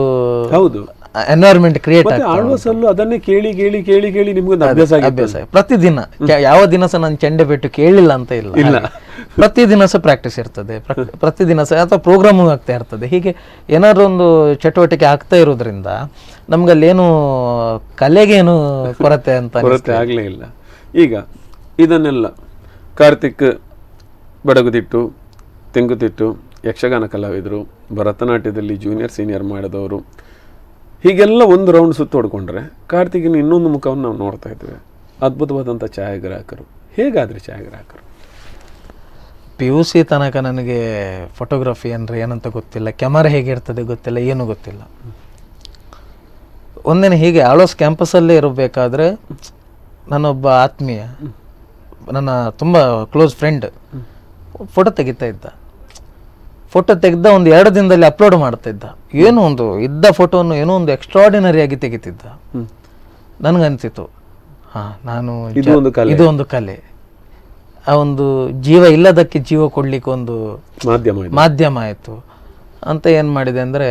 ಹೌದು ಎನ್ವೈರನ್ಮೆಂಟ್ ಕ್ರಿಯೇಟ್ ಮತ್ತೆ ಆಳ್ವಾಸಲ್ಲೂ ಅದನ್ನೇ ಕೇಳಿ ಕೇಳಿ ಕೇಳಿ ಕೇಳಿ ನಿಮ್ಗೊಂದು ಅಭ್ಯಾಸ ಪ್ರತಿದಿನ ಯಾವ ದಿನ ಸಹ ನಾನು ಚೆಂಡೆ ಬಿಟ್ಟು ಕೇಳಿಲ್ಲ ಅಂತ ಇಲ್ಲ, ಪ್ರತಿದಿನ ಸಹ ಪ್ರಾಕ್ಟೀಸ್ ಇರ್ತದೆ, ಪ್ರತಿದಿನ ಸಹ ಅಥವಾ ಪ್ರೋಗ್ರಾಮು ಆಗ್ತಾ ಇರ್ತದೆ. ಹೀಗೆ ಏನಾದ್ರು ಒಂದು ಚಟುವಟಿಕೆ ಆಗ್ತಾ ಇರೋದ್ರಿಂದ ನಮ್ಗಲ್ಲೇನು ಕಲೆಗೇನು ಕೊರತೆ ಆಗ್ಲೇ ಇಲ್ಲ. ಈಗ ಇದನ್ನೆಲ್ಲ ಕಾರ್ತಿಕ್ ಬಡಗುತಿಟ್ಟು, ತೆಂಗುತಿಟ್ಟು, ಯಕ್ಷಗಾನ ಕಲಾವಿದರು, ಭರತನಾಟ್ಯದಲ್ಲಿ ಜೂನಿಯರ್ ಸೀನಿಯರ್ ಮಾಡಿದವರು, ಹೀಗೆಲ್ಲ ಒಂದು ರೌಂಡ್ ಸುತ್ತು ಹೊಡ್ಕೊಂಡ್ರೆ ಕಾರ್ತಿಕಿನ ಇನ್ನೊಂದು ಮುಖವನ್ನು ನಾವು ನೋಡ್ತಾ ಇದ್ದೇವೆ. ಅದ್ಭುತವಾದಂಥ ಛಾಯಾಗ್ರಾಹಕರು. ಹೇಗಾದ್ರೆ ಛಾಯಾಗ್ರಾಹಕರು? PUC ತನಕ ನನಗೆ ಫೋಟೋಗ್ರಫಿ ಅಂದರೆ ಏನಂತ ಗೊತ್ತಿಲ್ಲ, ಕ್ಯಾಮರಾ ಹೇಗಿರ್ತದೆ ಗೊತ್ತಿಲ್ಲ, ಏನೂ ಗೊತ್ತಿಲ್ಲ. ಒಂದಿನ ಹೀಗೆ ಆಳ್ವಾಸ್ ಕ್ಯಾಂಪಸಲ್ಲೇ ಇರಬೇಕಾದ್ರೆ ನನ್ನೊಬ್ಬ ಆತ್ಮೀಯ, ನನ್ನ ತುಂಬ ಕ್ಲೋಸ್ ಫ್ರೆಂಡ್ ಫೋಟೋ ತೆಗಿತಾ ಇದ್ದ. ಫೋಟೋ ತೆಗೆದ ಒಂದು 2 ದಿನದಲ್ಲಿ ಅಪ್ಲೋಡ್ ಮಾಡ್ತಾ ಇದ್ದ. ಏನೋ ಒಂದು ಇದ್ದ ಫೋಟೋವನ್ನು ಏನೋ ಒಂದು ಎಕ್ಸ್ಟ್ರಾರ್ಡಿನರಿ ಆಗಿ ತೆಗಿತಿದ್ದ. ನನಗನ್ಸಿತು, ನಾನು ಇದು ಒಂದು ಕಲೆ, ಆ ಒಂದು ಜೀವ ಇಲ್ಲದಕ್ಕೆ ಜೀವ ಕೊಡ್ಲಿಕ್ಕೆ ಒಂದು ಮಾಧ್ಯಮ ಆಯಿತು ಅಂತ. ಏನು ಮಾಡಿದೆ ಅಂದರೆ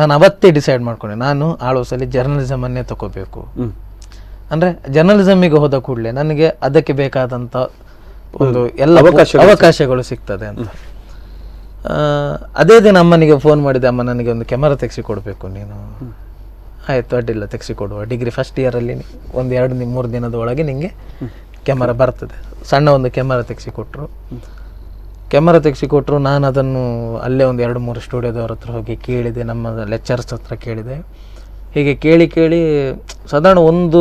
ನಾನು ಅವತ್ತೇ ಡಿಸೈಡ್ ಮಾಡ್ಕೊಂಡೆ, ನಾನು ಆಳ್ವಾಸಲ್ಲಿ ಜರ್ನಲಿಸಮನ್ನೇ ತಗೋಬೇಕು. ಅಂದರೆ ಜರ್ನಲಿಸಮಿಗೆ ಹೋದ ಕೂಡಲೇ ನನಗೆ ಅದಕ್ಕೆ ಬೇಕಾದಂಥ ಒಂದು ಎಲ್ಲ ಅವಕಾಶಗಳು ಸಿಗ್ತದೆ ಅಂತ. ಅದೇ ದಿನ ಅಮ್ಮನಿಗೆ ಫೋನ್ ಮಾಡಿದೆ, ಅಮ್ಮ ನನಗೆ ಒಂದು ಕ್ಯಾಮರಾ ತೆಗೆಸಿ ಕೊಡಬೇಕು ನೀನು. ಆಯಿತು, ಅಡ್ಡಿಲ್ಲ, ತೆಗೆಸಿ ಕೊಡುವ. ಡಿಗ್ರಿ ಫಸ್ಟ್ ಇಯರಲ್ಲಿ ಒಂದು 2-3 ದಿನದ ಒಳಗೆ ನಿಮಗೆ ಕ್ಯಾಮರಾ ಬರ್ತದೆ. ಸಣ್ಣ ಒಂದು ಕ್ಯಾಮರಾ ತೆಗೆಸಿ ಕೊಟ್ಟರು. ನಾನು ಅದನ್ನು ಅಲ್ಲೇ ಒಂದು 2-3 ಸ್ಟುಡಿಯೋದವ್ರ ಹತ್ರ ಹೋಗಿ ಕೇಳಿದೆ, ನಮ್ಮ ಲೆಕ್ಚರ್ಸ್ ಹತ್ರ ಕೇಳಿದೆ. ಹೀಗೆ ಕೇಳಿ ಸಾಧಾರಣ ಒಂದು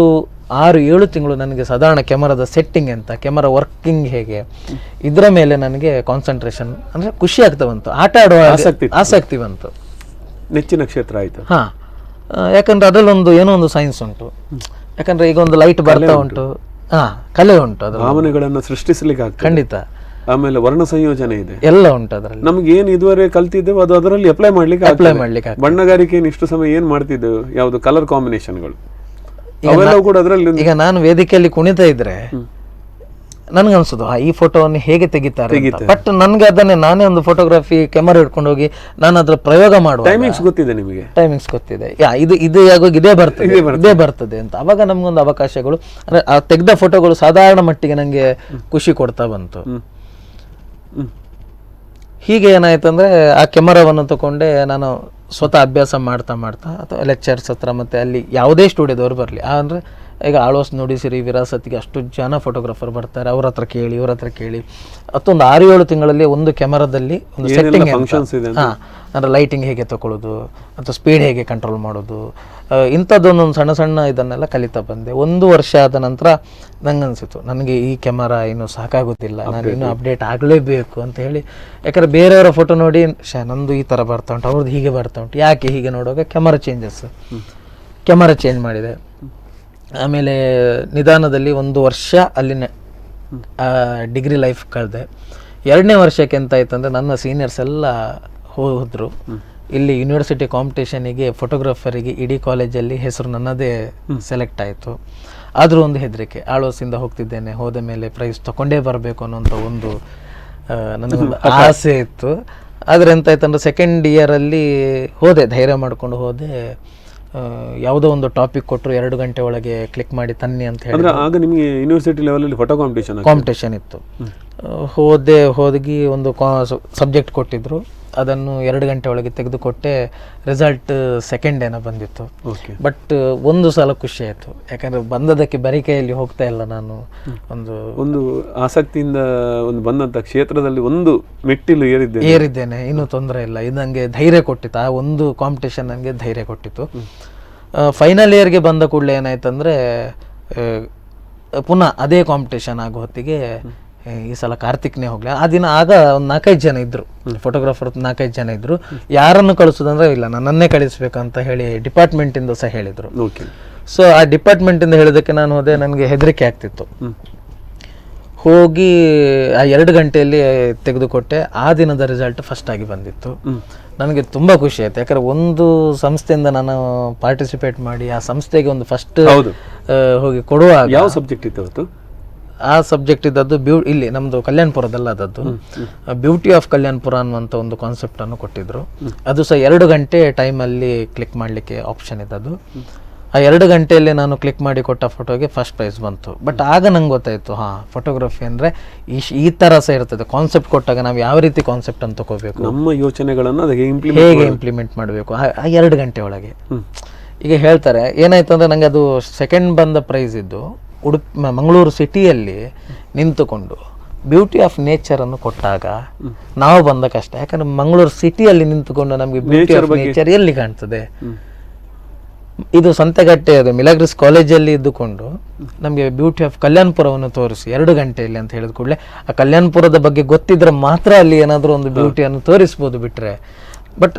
6-7 ತಿಂಗಳು ನನಗೆ ಸಾಧಾರಣ ಕ್ಯಾಮರಾದ ಸೆಟ್ಟಿಂಗ್ ಅಂತ, ಕ್ಯಾಮರಾ ವರ್ಕಿಂಗ್ ಹೇಗೆ, ಇದರ ಮೇಲೆ ನನಗೆ ಕಾನ್ಸಂಟ್ರೇಷನ್, ಅಂದರೆ ಖುಷಿ ಆಗ್ತಾ ಬಂತು, ಆಟ ಆಡುವ ಆಸಕ್ತಿ ಬಂತು. ನೆಚ್ಚಿನ ಕ್ಷೇತ್ರ ಆಯಿತು. ಯಾಕಂದ್ರೆ ಅದರಲ್ಲೊಂದು ಏನೋ ಒಂದು ಸೈನ್ಸ್ ಉಂಟು. ಯಾಕಂದ್ರೆ ಈಗ ಒಂದು ಲೈಟ್ ಬರ್ತಾ ಉಂಟು, ಕಲೆ ಉಂಟು, ಅದರ ಭಾವನೆಗಳನ್ನು ಸೃಷ್ಟಿಸಲಿಕ್ಕೆ ಆಗ್ತದೆ. ಖಂಡಿತ. ಆಮೇಲೆ ವರ್ಣ ಸಂಯೋಜನೆ ಇದೆ, ಎಲ್ಲ ಉಂಟು ಅದರಲ್ಲಿ. ನಮ್ಗೆ ಏನು ಇದುವರೆಗೆ ಕಲ್ತಿದ್ದೇವೆ ಅದು ಅದರಲ್ಲಿ ಅಪ್ಲೈ ಮಾಡ್ಲಿಕ್ಕೆ. ಬಣ್ಣಗಾರಿಕೆ ಇಷ್ಟು ಸಮಯ ಏನ್ ಮಾಡ್ತಿದ್ದೆವು, ಯಾವುದು ಕಲರ್ ಕಾಂಬಿನೇಷನ್ಗಳು ಅವೆಲ್ಲವೂ ಕೂಡ ಅದರಲ್ಲಿ. ಈಗ ನಾನು ವೇದಿಕೆಯಲ್ಲಿ ಕುಣಿತಾ ಇದ್ರೆ ನನ್ಗನ್ಸುದು ಈ ಫೋಟೋವನ್ನು ಹೇಗೆ ತೆಗಿತಾರೆ, ಬಟ್ ನನ್ಗೆ ಅದನ್ನೇ ನಾನೇ ಒಂದು ಫೋಟೋಗ್ರಫಿ ಕ್ಯಾಮರಾ ಹಿಡ್ಕೊಂಡು ಹೋಗಿ ನಾನು ಅದ್ರ ಪ್ರಯೋಗ ಮಾಡುವ ಟೈಮಿಂಗ್ಸ್ ಗೊತ್ತಿದೆ, ನಿಮಗೆ ಟೈಮಿಂಗ್ಸ್ ಗೊತ್ತಿದೆ, ಇದು ಯಾವಾಗ ಇದೇ ಬರ್ತದೆ ಅಂತ. ಅವಾಗ ನಮ್ಗೊಂದು ಅವಕಾಶಗಳು, ಅಂದ್ರೆ ಆ ತೆಗೆದ ಫೋಟೋಗಳು ಸಾಧಾರಣ ಮಟ್ಟಿಗೆ ನಂಗೆ ಖುಷಿ ಕೊಡ್ತಾ ಬಂತು. ಹೀಗೆ ಏನಾಯ್ತು ಅಂದ್ರೆ ಆ ಕ್ಯಾಮರಾವನ್ನು ತಗೊಂಡೆ ನಾನು ಸ್ವತಃ ಅಭ್ಯಾಸ ಮಾಡ್ತಾ ಅಥವಾ ಲೆಕ್ಚರ್ಸ್ ಹತ್ರ, ಮತ್ತೆ ಅಲ್ಲಿ ಯಾವುದೇ ಸ್ಟುಡಿಯೋದವ್ರು ಬರಲಿ, ಅಂದರೆ ಈಗ ಆಳ್ವಾಸ್ ನುಡಿಸಿರಿ ವಿರಾಸತಿಗೆ ಅಷ್ಟು ಜನ ಫೋಟೋಗ್ರಾಫರ್ ಬರ್ತಾರೆ, ಅವ್ರ ಹತ್ರ ಕೇಳಿ ಮತ್ತೊಂದು 6-7 ತಿಂಗಳಲ್ಲಿ ಒಂದು ಕ್ಯಾಮರಾದಲ್ಲಿ ಒಂದು ಸೆಟ್ಟಿಂಗ್, ಅಂದರೆ ಲೈಟಿಂಗ್ ಹೇಗೆ ತಗೊಳ್ಳೋದು ಅಥವಾ ಸ್ಪೀಡ್ ಹೇಗೆ ಕಂಟ್ರೋಲ್ ಮಾಡೋದು, ಇಂಥದ್ದೊಂದೊಂದು ಸಣ್ಣ ಇದನ್ನೆಲ್ಲ ಕಲಿತಾ ಬಂದೆ. 1 ವರ್ಷ ಆದ ನಂತರ ನಂಗೆ ಅನಿಸಿತು, ನನಗೆ ಈ ಕ್ಯಾಮರಾ ಇನ್ನೂ ಸಾಕಾಗೋದಿಲ್ಲ, ನಾನು ಇನ್ನೂ ಅಪ್ಡೇಟ್ ಆಗಲೇಬೇಕು ಅಂತ ಹೇಳಿ. ಯಾಕಂದರೆ ಬೇರೆಯವರ ಫೋಟೋ ನೋಡಿ ನಂದು ಈ ಥರ ಬರ್ತಾ ಉಂಟು, ಅವ್ರದ್ದು ಹೀಗೆ ಬರ್ತಾ ಉಂಟು, ಯಾಕೆ ಹೀಗೆ ನೋಡುವಾಗ ಕ್ಯಾಮರಾ ಚೇಂಜ್ ಮಾಡಿದೆ. ಆಮೇಲೆ ನಿಧಾನದಲ್ಲಿ 1 ವರ್ಷ ಅಲ್ಲಿನ ಡಿಗ್ರಿ ಲೈಫ್ ಕಳೆದೆ. 2ನೇ ವರ್ಷಕ್ಕೆ ಎಂತ ಆಯ್ತು ಅಂದರೆ ನನ್ನ ಸೀನಿಯರ್ಸ್ ಎಲ್ಲ ಹೋದ್ರು. ಇಲ್ಲಿ ಯೂನಿವರ್ಸಿಟಿ ಕಾಂಪಿಟೇಷನಿಗೆ ಫೋಟೋಗ್ರಾಫರಿಗೆ ಇಡೀ ಕಾಲೇಜಲ್ಲಿ ಹೆಸರು ನನ್ನದೇ ಸೆಲೆಕ್ಟ್ ಆಯಿತು. ಆದರೂ ಒಂದು ಹೆದರಿಕೆ, ಆಳ್ವಾಸಿಂದ ಹೋಗ್ತಿದ್ದೇನೆ, ಹೋದ ಮೇಲೆ ಪ್ರೈಸ್ ತಗೊಂಡೇ ಬರಬೇಕು ಅನ್ನೋಂಥ ಒಂದು ನನಗೊಂದು ಆಸೆ ಇತ್ತು. ಆದರೆ ಎಂತಾಯ್ತಂದ್ರೆ 2nd ಇಯರಲ್ಲಿ ಹೋದೆ, ಧೈರ್ಯ ಮಾಡ್ಕೊಂಡು ಹೋದೆ. ಯಾವುದೋ ಒಂದು ಟಾಪಿಕ್ ಕೊಟ್ಟರು, 2 ಗಂಟೆ ಒಳಗೆ ಕ್ಲಿಕ್ ಮಾಡಿ ತನ್ನಿ ಅಂತ ಹೇಳಿ. ಆಗ ನಿಮಗೆ ಯೂನಿವರ್ಸಿಟಿ ಲೆವೆಲಲ್ಲಿ ಫೋಟೋ ಕಾಂಪಿಟೇಷನ್ ಇತ್ತು. ಹೋಗಿ ಒಂದು ಸಬ್ಜೆಕ್ಟ್ ಕೊಟ್ಟಿದ್ರು, ಅದನ್ನು 2 ಗಂಟೆ ಒಳಗೆ ತೆಗೆದುಕೊಟ್ಟೆ. ರಿಸಲ್ಟ್ 2nd ಏನೋ ಬಂದಿತ್ತು. ಬಟ್ ಒಂದು ಸಲ ಖುಷಿ ಆಯಿತು, ಯಾಕಂದರೆ ಬಂದದಕ್ಕೆ ಬರೀ ಕೈಯಲ್ಲಿ ಹೋಗ್ತಾ ಇಲ್ಲ, ನಾನು ಒಂದು ಆಸಕ್ತಿಯಿಂದ ಒಂದು ಬಂದಂಥ ಕ್ಷೇತ್ರದಲ್ಲಿ ಒಂದು ಮೆಟ್ಟಿಲು ಏರಿದ್ದೇನೆ, ಇನ್ನೂ ತೊಂದರೆ ಇಲ್ಲ. ಇದು ನನಗೆ ಧೈರ್ಯ ಕೊಟ್ಟಿತ್ತು, ಆ ಒಂದು ಕಾಂಪಿಟೇಷನ್ ನನಗೆ ಧೈರ್ಯ ಕೊಟ್ಟಿತ್ತು. ಫೈನಲ್ ಇಯರ್ಗೆ ಬಂದ ಕೂಡಲೇ ಏನಾಯ್ತಂದರೆ ಪುನಃ ಅದೇ ಕಾಂಪಿಟೇಷನ್ ಆಗೋ ಹೊತ್ತಿಗೆ ಈ ಸಲ ಕಾರ್ತಿಕ್ನೇ ಹೋಗ್ಲಿ. ಆಗ ಒಂದು 4-5 ಜನ ಇದ್ರು ಫೋಟೋಗ್ರಾಫರ್, 4-5 ಜನ ಇದ್ರು. ಯಾರನ್ನು ಕಳಿಸೋದಂದ್ರೆ ಇಲ್ಲ, ನನ್ನನ್ನೇ ಕಳಿಸ್ಬೇಕಂತ ಹೇಳಿ ಡಿಪಾರ್ಟ್ಮೆಂಟಿಂದ ಸಹ ಹೇಳಿದ್ರು. ಸೊ ಆ ಡಿಪಾರ್ಟ್ಮೆಂಟಿಂದ ಹೇಳಿದಕ್ಕೆ ನಾನು ಹೋದೆ, ನನಗೆ ಹೆದರಿಕೆ ಆಗ್ತಿತ್ತು. ಹೋಗಿ ಆ 2 ಗಂಟೆಯಲ್ಲಿ ತೆಗೆದುಕೊಟ್ಟೆ. ಆ ದಿನದ ರಿಸಲ್ಟ್ ಫಸ್ಟ್ ಆಗಿ ಬಂದಿತ್ತು. ನನಗೆ ತುಂಬ ಖುಷಿ ಆಯ್ತು. ಯಾಕಂದ್ರೆ ಒಂದು ಸಂಸ್ಥೆಯಿಂದ ನಾನು ಪಾರ್ಟಿಸಿಪೇಟ್ ಮಾಡಿ ಆ ಸಂಸ್ಥೆಗೆ ಒಂದು ಫಸ್ಟ್ ಹೋಗಿ ಕೊಡುವಾಗ. ಯಾವ ಸಬ್ಜೆಕ್ಟ್ ಇತ್ತು ಅವತ್ತು? ಆ ಸಬ್ಜೆಕ್ಟ್ ಇದ್ದದ್ದು ಇಲ್ಲಿ ನಮ್ಮದು ಕಲ್ಯಾಣಪುರದಲ್ಲ ಅದದ್ದು, ಬ್ಯೂಟಿ ಆಫ್ ಕಲ್ಯಾಣಪುರ ಅನ್ನುವಂಥ ಒಂದು ಕಾನ್ಸೆಪ್ಟನ್ನು ಕೊಟ್ಟಿದ್ರು. ಅದು ಸಹ 2 ಗಂಟೆ ಟೈಮಲ್ಲಿ ಕ್ಲಿಕ್ ಮಾಡಲಿಕ್ಕೆ ಆಪ್ಷನ್ ಇದ್ದದ್ದು. ಆ 2 ಗಂಟೆಯಲ್ಲಿ ನಾನು ಕ್ಲಿಕ್ ಮಾಡಿ ಕೊಟ್ಟ ಫೋಟೋಗೆ ಫಸ್ಟ್ ಪ್ರೈಸ್ ಬಂತು. ಬಟ್ ಆಗ ನಂಗೆ ಗೊತ್ತಾಯಿತು, ಫೋಟೋಗ್ರಫಿ ಅಂದರೆ ಈ ಥರ ಸಹ ಇರ್ತದೆ. ಕಾನ್ಸೆಪ್ಟ್ ಕೊಟ್ಟಾಗ ನಾವು ಯಾವ ರೀತಿ ಕಾನ್ಸೆಪ್ಟ್ ಅನ್ನು ತಗೋಬೇಕು, ನಮ್ಮ ಯೋಚನೆಗಳನ್ನು ಹೇಗೆ ಇಂಪ್ಲಿಮೆಂಟ್ ಮಾಡಬೇಕು ಆ 2 ಗಂಟೆ ಒಳಗೆ. ಈಗ ಹೇಳ್ತಾರೆ ಏನಾಯ್ತು ಅಂದರೆ ನನಗೆ ಅದು ಸೆಕೆಂಡ್ ಬಂದ ಪ್ರೈಸ್ ಇದ್ದು ಮಂಗಳೂರು ಸಿಟಿಯಲ್ಲಿ ನಿಂತುಕೊಂಡು ಬ್ಯೂಟಿ ಆಫ್ ನೇಚರನ್ನು ಕೊಟ್ಟಾಗ ನಾವು ಬಂದ ಕಷ್ಟ. ಯಾಕಂದ್ರೆ ಮಂಗಳೂರು ಸಿಟಿಯಲ್ಲಿ ನಿಂತುಕೊಂಡು ನಮಗೆ ಬ್ಯೂಟಿ ಆಫ್ ನೇಚರ್ ಎಲ್ಲಿ ಕಾಣ್ತದೆ? ಇದು ಸಂತೆಗಟ್ಟೆ ಅದು ಮಿಲಾಗ್ರಿಸ್ ಕಾಲೇಜಲ್ಲಿ ಇದ್ದುಕೊಂಡು ನಮಗೆ ಬ್ಯೂಟಿ ಆಫ್ ಕಲ್ಯಾಣಪುರವನ್ನು ತೋರಿಸಿ 2 ಗಂಟೆಯಲ್ಲಿ ಅಂತ ಹೇಳಿದ ಕೂಡಲೇ ಆ ಕಲ್ಯಾಣಪುರದ ಬಗ್ಗೆ ಗೊತ್ತಿದ್ರೆ ಮಾತ್ರ ಅಲ್ಲಿ ಏನಾದರೂ ಒಂದು ಬ್ಯೂಟಿಯನ್ನು ತೋರಿಸ್ಬೋದು. ಬಿಟ್ಟರೆ ಬಟ್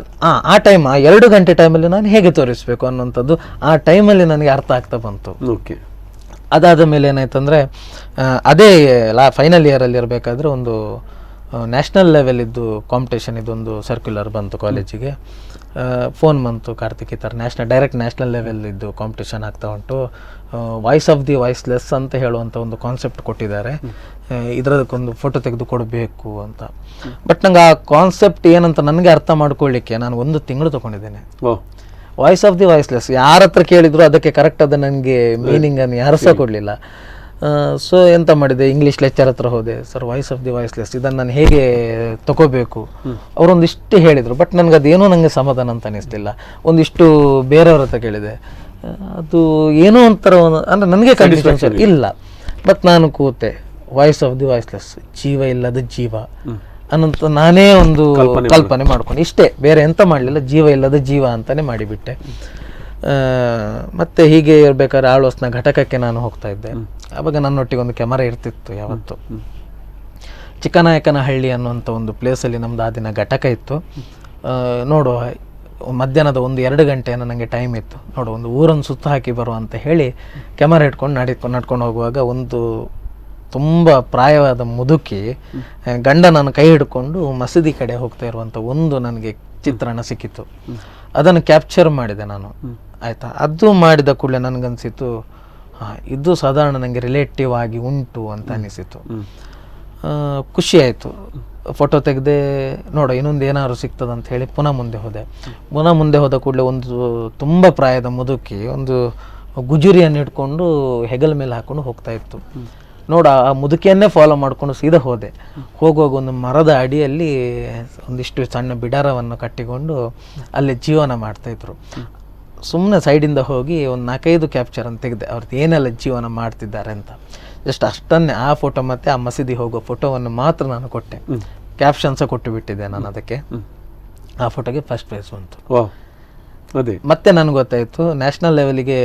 ಆ ಟೈಮ್ ಆ 2 ಗಂಟೆ ಟೈಮಲ್ಲಿ ನಾನು ಹೇಗೆ ತೋರಿಸ್ಬೇಕು ಅನ್ನೋಂಥದ್ದು ಆ ಟೈಮಲ್ಲಿ ನನಗೆ ಅರ್ಥ ಆಗ್ತಾ ಬಂತು. ಓಕೆ. ಅದಾದ ಮೇಲೆ ಏನಾಯ್ತಂದರೆ ಅದೇ ಫೈನಲ್ ಇಯರಲ್ಲಿ ಇರಬೇಕಾದ್ರೆ ಒಂದು ನ್ಯಾಷನಲ್ ಲೆವೆಲ್ ಇದ್ದು ಕಾಂಪಿಟೇಷನ್ ಇದೊಂದು ಸರ್ಕ್ಯುಲರ್ ಬಂತು ಕಾಲೇಜಿಗೆ. ಫೋನ್ ಬಂತು, ಕಾರ್ತಿಕ್ ಈ ಥರ ಡೈರೆಕ್ಟ್ ನ್ಯಾಷನಲ್ ಲೆವೆಲ್ ಇದ್ದು ಕಾಂಪಿಟೇಷನ್ ಆಗ್ತಾ ಉಂಟು, ವಾಯ್ಸ್ ಆಫ್ ದಿ ವಾಯ್ಸ್ಲೆಸ್ ಅಂತ ಹೇಳುವಂಥ ಒಂದು ಕಾನ್ಸೆಪ್ಟ್ ಕೊಟ್ಟಿದ್ದಾರೆ, ಇದರದಕ್ಕೊಂದು ಫೋಟೋ ತೆಗೆದು ಕೊಡಬೇಕು ಅಂತ. ಬಟ್ ನಂಗೆ ಆ ಕಾನ್ಸೆಪ್ಟ್ ಏನಂತ ನನಗೆ ಅರ್ಥ ಮಾಡ್ಕೊಳ್ಳಿಕ್ಕೆ ನಾನು 1 ತಿಂಗಳು ತೊಗೊಂಡಿದ್ದೇನೆ. ವಾಯ್ಸ್ ಆಫ್ ದಿ ವಾಯ್ಸ್ಲೆಸ್ ಯಾರ ಹತ್ರ ಕೇಳಿದ್ರು ಅದಕ್ಕೆ ಕರೆಕ್ಟ್ ಆದ ನನಗೆ ಮೀನಿಂಗನ್ನು ಯಾರು ಸಹ ಕೊಡಲಿಲ್ಲ. ಸೊ ಎಂತ ಮಾಡಿದೆ, ಇಂಗ್ಲೀಷ್ ಲೆಕ್ಚರ್ ಹತ್ರ ಹೋದೆ. Sir voice of the voiceless ಇದನ್ನು ನಾನು ಹೇಗೆ ತಗೋಬೇಕು? ಅವರೊಂದಿಷ್ಟು ಹೇಳಿದರು. ಬಟ್ ನನಗೆ ಅದೇನೋ ನನಗೆ ಸಮಾಧಾನ ಅಂತ ಅನ್ನಿಸ್ಲಿಲ್ಲ. ಒಂದಿಷ್ಟು ಬೇರೆಯವ್ರ ಹತ್ರ ಕೇಳಿದೆ, ಅದು ಏನೋ ಒಂಥರ ಅಂದರೆ ನನಗೆ ಕನ್ಫ್ಯೂಷನ್ ಇಲ್ಲ. ಬಟ್ ನಾನು ಕೂತೆ, ವಾಯ್ಸ್ ಆಫ್ ದಿ ವಾಯ್ಸ್ಲೆಸ್, ಜೀವ ಇಲ್ಲದ ಜೀವ ಅನ್ನೋಂಥ ನಾನೇ ಒಂದು ಕಲ್ಪನೆ ಮಾಡ್ಕೊಂಡು ಇಷ್ಟೇ, ಬೇರೆ ಎಂತ ಮಾಡಲಿಲ್ಲ, ಜೀವ ಇಲ್ಲದ ಜೀವ ಅಂತಲೇ ಮಾಡಿಬಿಟ್ಟೆ. ಮತ್ತು ಹೀಗೆ ಇರಬೇಕಾದ್ರೆ ಆಳ್ವಾಸ್ನ ಘಟಕಕ್ಕೆ ನಾನು ಹೋಗ್ತಾ ಇದ್ದೆ. ಆವಾಗ ನನ್ನೊಟ್ಟಿಗೆ ಒಂದು ಕ್ಯಾಮರಾ ಇರ್ತಿತ್ತು ಯಾವತ್ತು. ಚಿಕ್ಕನಾಯಕನಹಳ್ಳಿ ಅನ್ನುವಂಥ ಒಂದು ಪ್ಲೇಸಲ್ಲಿ ನಮ್ಮದು ಆ ದಿನ ಘಟಕ ಇತ್ತು. ನೋಡುವ ಮಧ್ಯಾಹ್ನದ 1-2 ಗಂಟೆ ನನಗೆ ಟೈಮ್ ಇತ್ತು. ನೋಡು ಒಂದು ಊರನ್ನು ಸುತ್ತ ಹಾಕಿ ಬರುವ ಅಂತ ಹೇಳಿ ಕ್ಯಾಮರಾ ಇಟ್ಕೊಂಡು ನಡ್ಕೊಂಡು ಹೋಗುವಾಗ ಒಂದು ತುಂಬ ಪ್ರಾಯವಾದ ಮುದುಕಿ ಗಂಡನನ್ನು ಕೈ ಹಿಡ್ಕೊಂಡು ಮಸೀದಿ ಕಡೆ ಹೋಗ್ತಾ ಇರುವಂಥ ಒಂದು ನನಗೆ ಚಿತ್ರಣ ಸಿಕ್ಕಿತ್ತು. ಅದನ್ನು ಕ್ಯಾಪ್ಚರ್ ಮಾಡಿದೆ ನಾನು. ಆಯಿತಾ, ಅದು ಮಾಡಿದ ಕೂಡಲೇ ನನಗನ್ಸಿತ್ತು ಇದು ಸಾಧಾರಣ ನನಗೆ ರಿಲೇಟಿವ್ ಆಗಿ ಉಂಟು ಅಂತ ಅನಿಸಿತು. ಖುಷಿ ಆಯಿತು. ಫೋಟೋ ತೆಗೆದೆ, ನೋಡೋ ಇನ್ನೊಂದು ಏನಾದ್ರು ಸಿಗ್ತದಂತ ಹೇಳಿ ಪುನಃ ಮುಂದೆ ಹೋದ ಕೂಡಲೇ ಒಂದು ತುಂಬ ಪ್ರಾಯದ ಮುದುಕಿ ಒಂದು ಗುಜುರಿಯನ್ನು ಇಟ್ಕೊಂಡು ಹೆಗಲ ಮೇಲೆ ಹಾಕ್ಕೊಂಡು ಹೋಗ್ತಾ ಇತ್ತು. ನೋಡ ಆ ಮುದುಕಿಯನ್ನೇ ಫಾಲೋ ಮಾಡಿಕೊಂಡು ಸೀದಾ ಹೋಗುವಾಗ ಒಂದು ಮರದ ಅಡಿಯಲ್ಲಿ ಒಂದಿಷ್ಟು ಸಣ್ಣ ಬಿಡಾರವನ್ನು ಕಟ್ಟಿಕೊಂಡು ಅಲ್ಲಿ ಜೀವನ ಮಾಡ್ತಾಯಿದ್ರು. ಸುಮ್ಮನೆ ಸೈಡಿಂದ ಹೋಗಿ ಒಂದು 4-5 ಕ್ಯಾಪ್ಚರ್ ಅಂತ ತೆಗೆದೆ, ಅವ್ರದ್ದು ಏನೆಲ್ಲ ಜೀವನ ಮಾಡ್ತಿದ್ದಾರೆ ಅಂತ. ಜಸ್ಟ್ ಅಷ್ಟನ್ನೇ ಆ ಫೋಟೋ ಮತ್ತು ಆ ಮಸೀದಿ ಹೋಗೋ ಫೋಟೋವನ್ನು ಮಾತ್ರ ನಾನು ಕೊಟ್ಟೆ. ಕ್ಯಾಪ್ಷನ್ಸ ಕೊಟ್ಟು ಬಿಟ್ಟಿದ್ದೆ ನಾನು ಅದಕ್ಕೆ. ಆ ಫೋಟೋಗೆ ಫಸ್ಟ್ ಪ್ರೈಸ್ ಬಂತು. ಅದೇ ಮತ್ತೆ ನನಗೆ ಗೊತ್ತಾಯಿತು ನ್ಯಾಷನಲ್ ಲೆವೆಲಿಗೆ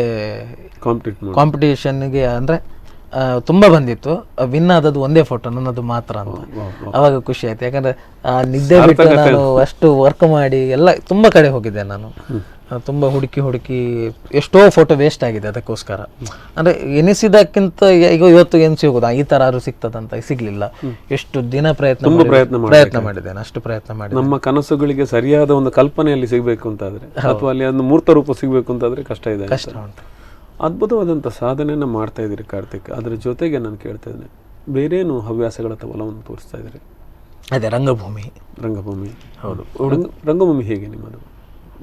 ಕಾಂಪಿಟೇಷನ್ಗೆ ಅಂದರೆ ತುಂಬ ಬಂದಿತ್ತು, ವಿನ್ ಆದದ್ದು ಒಂದೇ ಫೋಟೋ ನನ್ನದು ಮಾತ್ರ ಅಂತ. ಅವಾಗ ಖುಷಿ ಆಯ್ತು. ಯಾಕಂದರೆ ನಿದ್ದೆ ಬಿಟ್ಟು ನಾನು ಅಷ್ಟು ವರ್ಕ್ ಮಾಡಿ ಎಲ್ಲ ತುಂಬ ಕಡೆ ಹೋಗಿದ್ದೆ ನಾನು. ತುಂಬ ಹುಡುಕಿ ಎಷ್ಟೋ ಫೋಟೋ ವೇಸ್ಟ್ ಆಗಿದೆ ಅದಕ್ಕೋಸ್ಕರ. ಅಂದರೆ ಎನಿಸಿದಕ್ಕಿಂತ ಈಗ ಇವತ್ತು ಏನು ಸಿಗೋದು ಈ ಥರ ಯಾರು ಸಿಗ್ತದಂತ ಸಿಗಲಿಲ್ಲ. ಎಷ್ಟು ದಿನ ಪ್ರಯತ್ನ ಮಾಡಿದ್ದೇನೆ, ಅಷ್ಟು ಪ್ರಯತ್ನ ಮಾಡಿ. ನಮ್ಮ ಕನಸುಗಳಿಗೆ ಸರಿಯಾದ ಒಂದು ಕಲ್ಪನೆಯಲ್ಲಿ ಸಿಗಬೇಕು ಅಂತಾದರೆ ಅಥವಾ ಅಲ್ಲಿ ಒಂದು ಮೂರ್ತ ರೂಪ ಸಿಗಬೇಕು ಅಂತಾದರೆ ಕಷ್ಟ ಉಂಟು. ಅದ್ಭುತವಾದಂಥ ಸಾಧನೆಯನ್ನು ಮಾಡ್ತಾ ಇದ್ದೀರಿ ಕಾರ್ತಿಕ್. ಅದರ ಜೊತೆಗೆ ನಾನು ಕೇಳ್ತಾ ಇದ್ದೇನೆ, ಬೇರೇನು ಹವ್ಯಾಸಗಳ ಒಲವನ್ನು ತೋರಿಸ್ತಾ ಇದ್ದೀರಿ? ಅದೇ ರಂಗಭೂಮಿ. ಹೌದು, ರಂಗಭೂಮಿ ಹೇಗೆ ನಿಮ್ಮದು?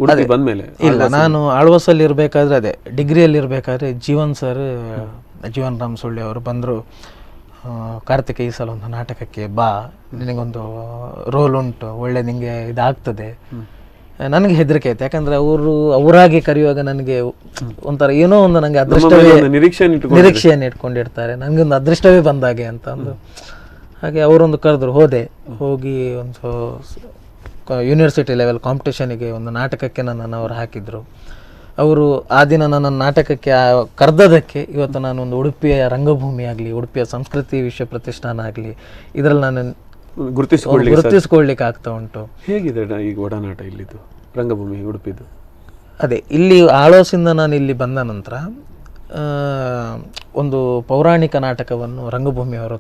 ಉಡುಪಿ ಬಂದಮೇಲೆ ಇಲ್ಲ, ನಾನು ಆಳ್ವಾಸಲ್ಲಿ ಇರಬೇಕಾದ್ರೆ ಅದೇ ಡಿಗ್ರಿಯಲ್ಲಿ ಇರಬೇಕಾದ್ರೆ ಜೀವನ್ ರಾಮ್ ಸುಳ್ಳಿ ಅವರು ಬಂದರು. ಕಾರ್ತಿಕ್ ಈ ಸಲ ಒಂದು ನಾಟಕಕ್ಕೆ ಬಾ, ನಿನಗೊಂದು ರೋಲ್ ಉಂಟು, ಒಳ್ಳೆ ನಿಮಗೆ ಇದಾಗ್ತದೆ. ನನಗೆ ಹೆದರಿಕೆ ಆಯ್ತು. ಯಾಕಂದ್ರೆ ಅವರಾಗಿ ಕರೆಯುವಾಗ ನನಗೆ ಒಂಥರ ಏನೋ ಒಂದು ನನಗೆ ಅದೃಷ್ಟವೇ ನಿರೀಕ್ಷೆಯನ್ನು ಇಟ್ಕೊಂಡಿರ್ತಾರೆ, ನನಗೊಂದು ಅದೃಷ್ಟವೇ ಬಂದಾಗೆ ಅಂತ ಅಂದು. ಹಾಗೆ ಅವರೊಂದು ಕರೆದ್ರು, ಹೋಗಿ ಒಂದು ಯೂನಿವರ್ಸಿಟಿ ಲೆವೆಲ್ ಕಾಂಪಿಟೇಷನಿಗೆ ಒಂದು ನಾಟಕಕ್ಕೆ ನನ್ನನ್ನು ಅವರು ಹಾಕಿದ್ರು. ಅವರು ಆ ದಿನ ನನ್ನ ನಾಟಕಕ್ಕೆ ಕರೆದದಕ್ಕೆ ಇವತ್ತು ನಾನು ಒಂದು ಉಡುಪಿಯ ರಂಗಭೂಮಿ ಆಗಲಿ, ಉಡುಪಿಯ ಸಂಸ್ಕೃತಿ ವಿಶ್ವ ಪ್ರತಿಷ್ಠಾನ ಆಗಲಿ, ಇದರಲ್ಲಿ ನಾನು ಗುರುತಿಸ್ಕೊಳ್ಳಿಕ್ಕೆ ಆಗ್ತಾ ಉಂಟು. ಹೇಗಿದೆ ಈಗ ಒಡನಾಟ ಇಲ್ಲಿದ್ದು ರಂಗಭೂಮಿ ಉಡುಪಿದು? ಅದೇ ಇಲ್ಲಿ ಆಳ್ವಾಸಿಂದ ನಾನು ಇಲ್ಲಿ ಬಂದ ನಂತರ ಒಂದು ಪೌರಾಣಿಕ ನಾಟಕವನ್ನು ರಂಗಭೂಮಿಯವರು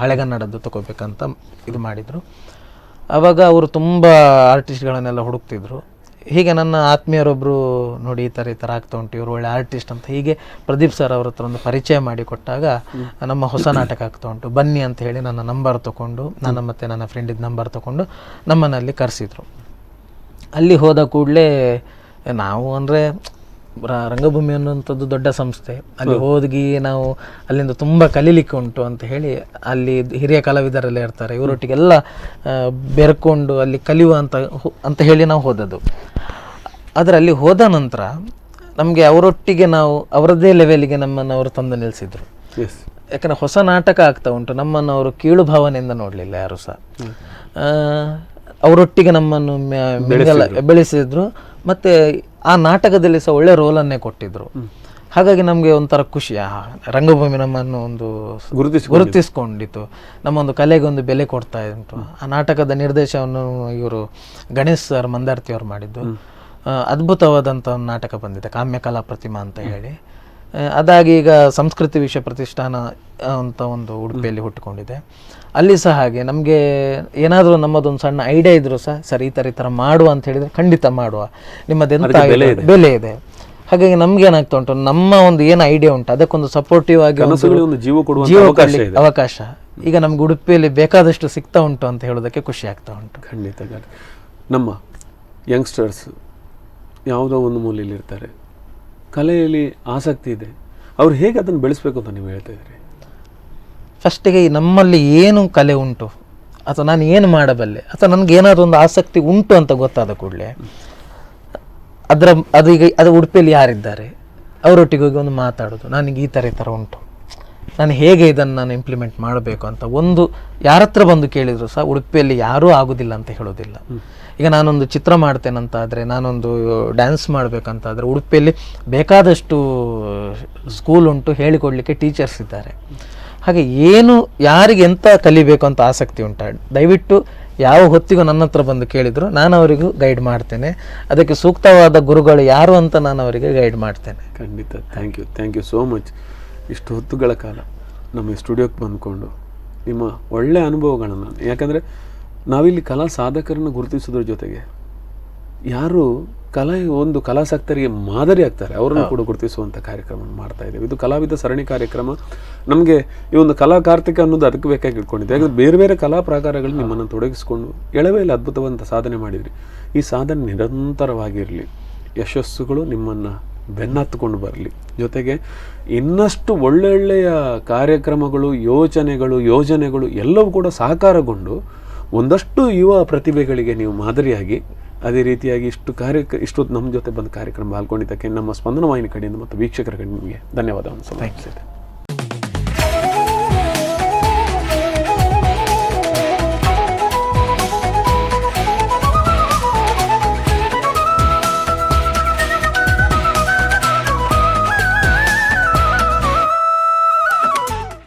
ಹಳೆಗನ್ನಡದ್ದು ತಗೋಬೇಕಂತ ಇದು ಮಾಡಿದರು. ಆವಾಗ ಅವರು ತುಂಬ ಆರ್ಟಿಸ್ಟ್ಗಳನ್ನೆಲ್ಲ ಹುಡುಕ್ತಿದ್ರು. ಹೀಗೆ ನನ್ನ ಆತ್ಮೀಯರೊಬ್ಬರು ನೋಡಿ ಈ ಥರ ಆಗ್ತಾ ಉಂಟು, ಇವರು ಒಳ್ಳೆ ಆರ್ಟಿಸ್ಟ್ ಅಂತ ಹೀಗೆ ಪ್ರದೀಪ್ ಸರ್ ಅವ್ರ ಹತ್ರ ಒಂದು ಪರಿಚಯ ಮಾಡಿ ಕೊಟ್ಟಾಗ ನಮ್ಮ ಹೊಸ ನಾಟಕ ಆಗ್ತಾ ಉಂಟು ಬನ್ನಿ ಅಂತ ಹೇಳಿ ನನ್ನ ನಂಬರ್ ತೊಗೊಂಡು, ಮತ್ತು ನನ್ನ ಫ್ರೆಂಡಿದ ನಂಬರ್ ತೊಗೊಂಡು ನಮ್ಮನ್ನಲ್ಲಿ ಕರೆಸಿದ್ರು. ಅಲ್ಲಿ ಹೋದ ಕೂಡಲೇ ನಾವು ಅಂದರೆ ರಂಗಭೂಮಿ ಅನ್ನುವಂಥದ್ದು ದೊಡ್ಡ ಸಂಸ್ಥೆ, ಅಲ್ಲಿ ಹೋಗಿ ನಾವು ಅಲ್ಲಿಂದ ತುಂಬ ಕಲೀಲಿಕ್ಕೆ ಉಂಟು ಅಂತ ಹೇಳಿ ಅಲ್ಲಿ ಹಿರಿಯ ಕಲಾವಿದರೆಲ್ಲ ಇರ್ತಾರೆ, ಇವರೊಟ್ಟಿಗೆಲ್ಲ ಬೆರ್ಕೊಂಡು ಅಲ್ಲಿ ಕಲಿಯುವ ಅಂತ ಹೇಳಿ ನಾವು ಹೋದದ್ದು. ಆದರೆ ಅಲ್ಲಿ ಹೋದ ನಂತರ ನಮಗೆ ಅವರೊಟ್ಟಿಗೆ ನಾವು ಅವರದ್ದೇ ಲೆವೆಲ್ಗೆ ನಮ್ಮನ್ನು ಅವರು ತಂದು ನಿಲ್ಲಿಸಿದ್ರು. ಯಾಕಂದರೆ ಹೊಸ ನಾಟಕ ಆಗ್ತಾ ಉಂಟು, ನಮ್ಮನ್ನು ಅವರು ಕೀಳು ಭಾವನೆಯಿಂದ ನೋಡಲಿಲ್ಲ ಯಾರು ಸಹ. ಅವರೊಟ್ಟಿಗೆ ನಮ್ಮನ್ನು ಬೆಳೆಸಿದ್ರು, ಮತ್ತು ಆ ನಾಟಕದಲ್ಲಿ ಸಹ ಒಳ್ಳೆ ರೋಲನ್ನೇ ಕೊಟ್ಟಿದ್ರು. ಹಾಗಾಗಿ ನಮಗೆ ಒಂಥರ ಖುಷಿ, ರಂಗಭೂಮಿ ನಮ್ಮನ್ನು ಒಂದು ಗುರುತಿಸ್ಕೊಂಡಿತ್ತು, ನಮ್ಮ ಒಂದು ಕಲೆಗೆ ಒಂದು ಬೆಲೆ ಕೊಡ್ತಾ ಉಂಟು. ಆ ನಾಟಕದ ನಿರ್ದೇಶನವನ್ನು ಇವರು ಗಣೇಶ್ ಸರ್ ಮಂದಾರ್ತಿ ಅವರು ಮಾಡಿದ್ದು. ಅದ್ಭುತವಾದಂಥ ಒಂದು ನಾಟಕ ಬಂದಿದೆ, ಕಾಮ್ಯ ಕಲಾ ಪ್ರತಿಮಾ ಅಂತ ಹೇಳಿ. ಅದಾಗಿ ಈಗ ಸಂಸ್ಕೃತಿ ವಿಶ್ವ ಪ್ರತಿಷ್ಠಾನ ಅಂತ ಒಂದು ಉಡುಪಿಯಲ್ಲಿ ಹುಟ್ಟುಕೊಂಡಿದೆ. ಅಲ್ಲಿ ಸಹ ಹಾಗೆ ನಮಗೆ ಏನಾದರೂ ನಮ್ಮದೊಂದು ಸಣ್ಣ ಐಡಿಯಾ ಇದ್ರು ಸಹ ಸರ್ ಈ ಥರ ಮಾಡುವ ಅಂತ ಹೇಳಿದರೆ ಖಂಡಿತ ಮಾಡುವ, ನಿಮ್ಮದೆಂತ ಬೆಲೆ ಇದೆ. ಹಾಗಾಗಿ ನಮ್ಗೆ ಏನಾಗ್ತಾ ಉಂಟು, ನಮ್ಮ ಒಂದು ಏನು ಐಡಿಯಾ ಉಂಟು ಅದಕ್ಕೊಂದು ಸಪೋರ್ಟಿವ್ ಆಗಿ ಜೀವ ಕೊಡಲಿಕ್ಕೆ ಅವಕಾಶ ಈಗ ನಮ್ಗೆ ಉಡುಪಿಯಲ್ಲಿ ಬೇಕಾದಷ್ಟು ಸಿಗ್ತಾ ಉಂಟು ಅಂತ ಹೇಳೋದಕ್ಕೆ ಖುಷಿ ಆಗ್ತಾ ಉಂಟು. ಖಂಡಿತ. ನಮ್ಮ ಯಂಗ್ಸ್ಟರ್ಸ್ ಯಾವುದೋ ಒಂದು ಮೂಲೆಯಲ್ಲಿ ಇರ್ತಾರೆ, ಕಲೆಯಲ್ಲಿ ಆಸಕ್ತಿ ಇದೆ, ಅವ್ರು ಹೇಗೆ ಅದನ್ನು ಬೆಳೆಸಬೇಕು ಅಂತ ನೀವು ಹೇಳ್ತಾ ಇದ್ದೀರಿ? ಫಸ್ಟಿಗೆ ನಮ್ಮಲ್ಲಿ ಏನು ಕಲೆ ಉಂಟು ಅಥವಾ ನಾನು ಏನು ಮಾಡಬಲ್ಲೆ ಅಥವಾ ನನಗೆ ಏನಾದರೂ ಒಂದು ಆಸಕ್ತಿ ಉಂಟು ಅಂತ ಗೊತ್ತಾದ ಕೂಡಲೇ ಅದು ಉಡುಪಿಯಲ್ಲಿ ಯಾರಿದ್ದಾರೆ ಅವರೊಟ್ಟಿಗೆ ಹೋಗಿ ಒಂದು ಮಾತಾಡೋದು, ನನಗೆ ಈ ಥರ ಉಂಟು, ನಾನು ಹೇಗೆ ಇದನ್ನು ನಾನು ಇಂಪ್ಲಿಮೆಂಟ್ ಮಾಡಬೇಕು ಅಂತ ಒಂದು ಯಾರ ಹತ್ರ ಬಂದು ಕೇಳಿದ್ರು ಸಹ ಉಡುಪಿಯಲ್ಲಿ ಯಾರೂ ಆಗೋದಿಲ್ಲ ಅಂತ ಹೇಳೋದಿಲ್ಲ. ಈಗ ನಾನೊಂದು ಚಿತ್ರ ಮಾಡ್ತೇನಂತಾದರೆ, ನಾನೊಂದು ಡ್ಯಾನ್ಸ್ ಮಾಡಬೇಕಂತಾದರೆ ಉಡುಪಿಯಲ್ಲಿ ಬೇಕಾದಷ್ಟು ಸ್ಕೂಲ್ ಉಂಟು, ಹೇಳಿಕೊಡಲಿಕ್ಕೆ ಟೀಚರ್ಸ್ ಇದ್ದಾರೆ. ಹಾಗೆ ಏನು ಯಾರಿಗೆ ಎಂತ ಕಲಿಬೇಕು ಅಂತ ಆಸಕ್ತಿ ಉಂಟು ದಯವಿಟ್ಟು ಯಾವ ಹೊತ್ತಿಗೂ ನನ್ನ ಹತ್ರ ಬಂದು ಕೇಳಿದ್ರು ನಾನು ಅವರಿಗೂ ಗೈಡ್ ಮಾಡ್ತೇನೆ. ಅದಕ್ಕೆ ಸೂಕ್ತವಾದ ಗುರುಗಳು ಯಾರು ಅಂತ ನಾನು ಅವರಿಗೆ ಗೈಡ್ ಮಾಡ್ತೇನೆ. ಖಂಡಿತ. Thank you so much. ಇಷ್ಟು ಹೊತ್ತುಗಳ ಕಾಲ ನಮ್ಮ ಸ್ಟುಡಿಯೋಕ್ಕೆ ಬಂದ್ಕೊಂಡು ನಿಮ್ಮ ಒಳ್ಳೆಯ ಅನುಭವಗಳನ್ನು, ಯಾಕಂದರೆ ನಾವಿಲ್ಲಿ ಕಲಾ ಸಾಧಕರನ್ನು ಗುರುತಿಸೋದ್ರ ಜೊತೆಗೆ ಯಾರು ಒಂದು ಕಲಾಸಕ್ತರಿಗೆ ಮಾದರಿ ಆಗ್ತಾರೆ ಅವರನ್ನು ಕೂಡ ಗುರುತಿಸುವಂಥ ಕಾರ್ಯಕ್ರಮವನ್ನು ಮಾಡ್ತಾ ಇದ್ದೇವೆ. ಇದು ಕಲಾವಿದ ಸರಣಿ ಕಾರ್ಯಕ್ರಮ. ನಮಗೆ ಈ ಒಂದು ಕಲಾ ಕಾರ್ತಿಕ ಅನ್ನೋದು ಅದಕ್ಕೆ ಬೇಕಾಗಿ ಇಟ್ಕೊಂಡಿದೆ. ಯಾಕಂದರೆ ಬೇರೆ ಬೇರೆ ಕಲಾ ಪ್ರಕಾರಗಳು ನಿಮ್ಮನ್ನು ತೊಡಗಿಸ್ಕೊಂಡು ಎಳವೆಯಲ್ಲಿ ಅದ್ಭುತವಂತ ಸಾಧನೆ ಮಾಡಿದ್ರಿ. ಈ ಸಾಧನೆ ನಿರಂತರವಾಗಿರಲಿ, ಯಶಸ್ಸುಗಳು ನಿಮ್ಮನ್ನು ಬೆನ್ನತ್ತುಕೊಂಡು ಬರಲಿ, ಜೊತೆಗೆ ಇನ್ನಷ್ಟು ಒಳ್ಳೊಳ್ಳೆಯ ಕಾರ್ಯಕ್ರಮಗಳು, ಯೋಜನೆಗಳು ಎಲ್ಲವೂ ಕೂಡ ಸಾಕಾರಗೊಂಡು ಒಂದಷ್ಟು ಯುವ ಪ್ರತಿಭೆಗಳಿಗೆ ನೀವು ಮಾದರಿಯಾಗಿ, ಅದೇ ರೀತಿಯಾಗಿ ಇಷ್ಟು ನಮ್ಮ ಜೊತೆ ಬಂದ ಕಾರ್ಯಕ್ರಮ ಪಾಲ್ಗೊಂಡಿದ್ದಕ್ಕೆ ನಮ್ಮ ಸ್ಪಂದನ ವಾಹಿನಿ ಕಡೆಯಿಂದ ಮತ್ತು ವೀಕ್ಷಕರ ಕಡೆ ನಿಮಗೆ ಧನ್ಯವಾದವನ್ನು ಸಲ್ಲಿಸುತ್ತೇನೆ.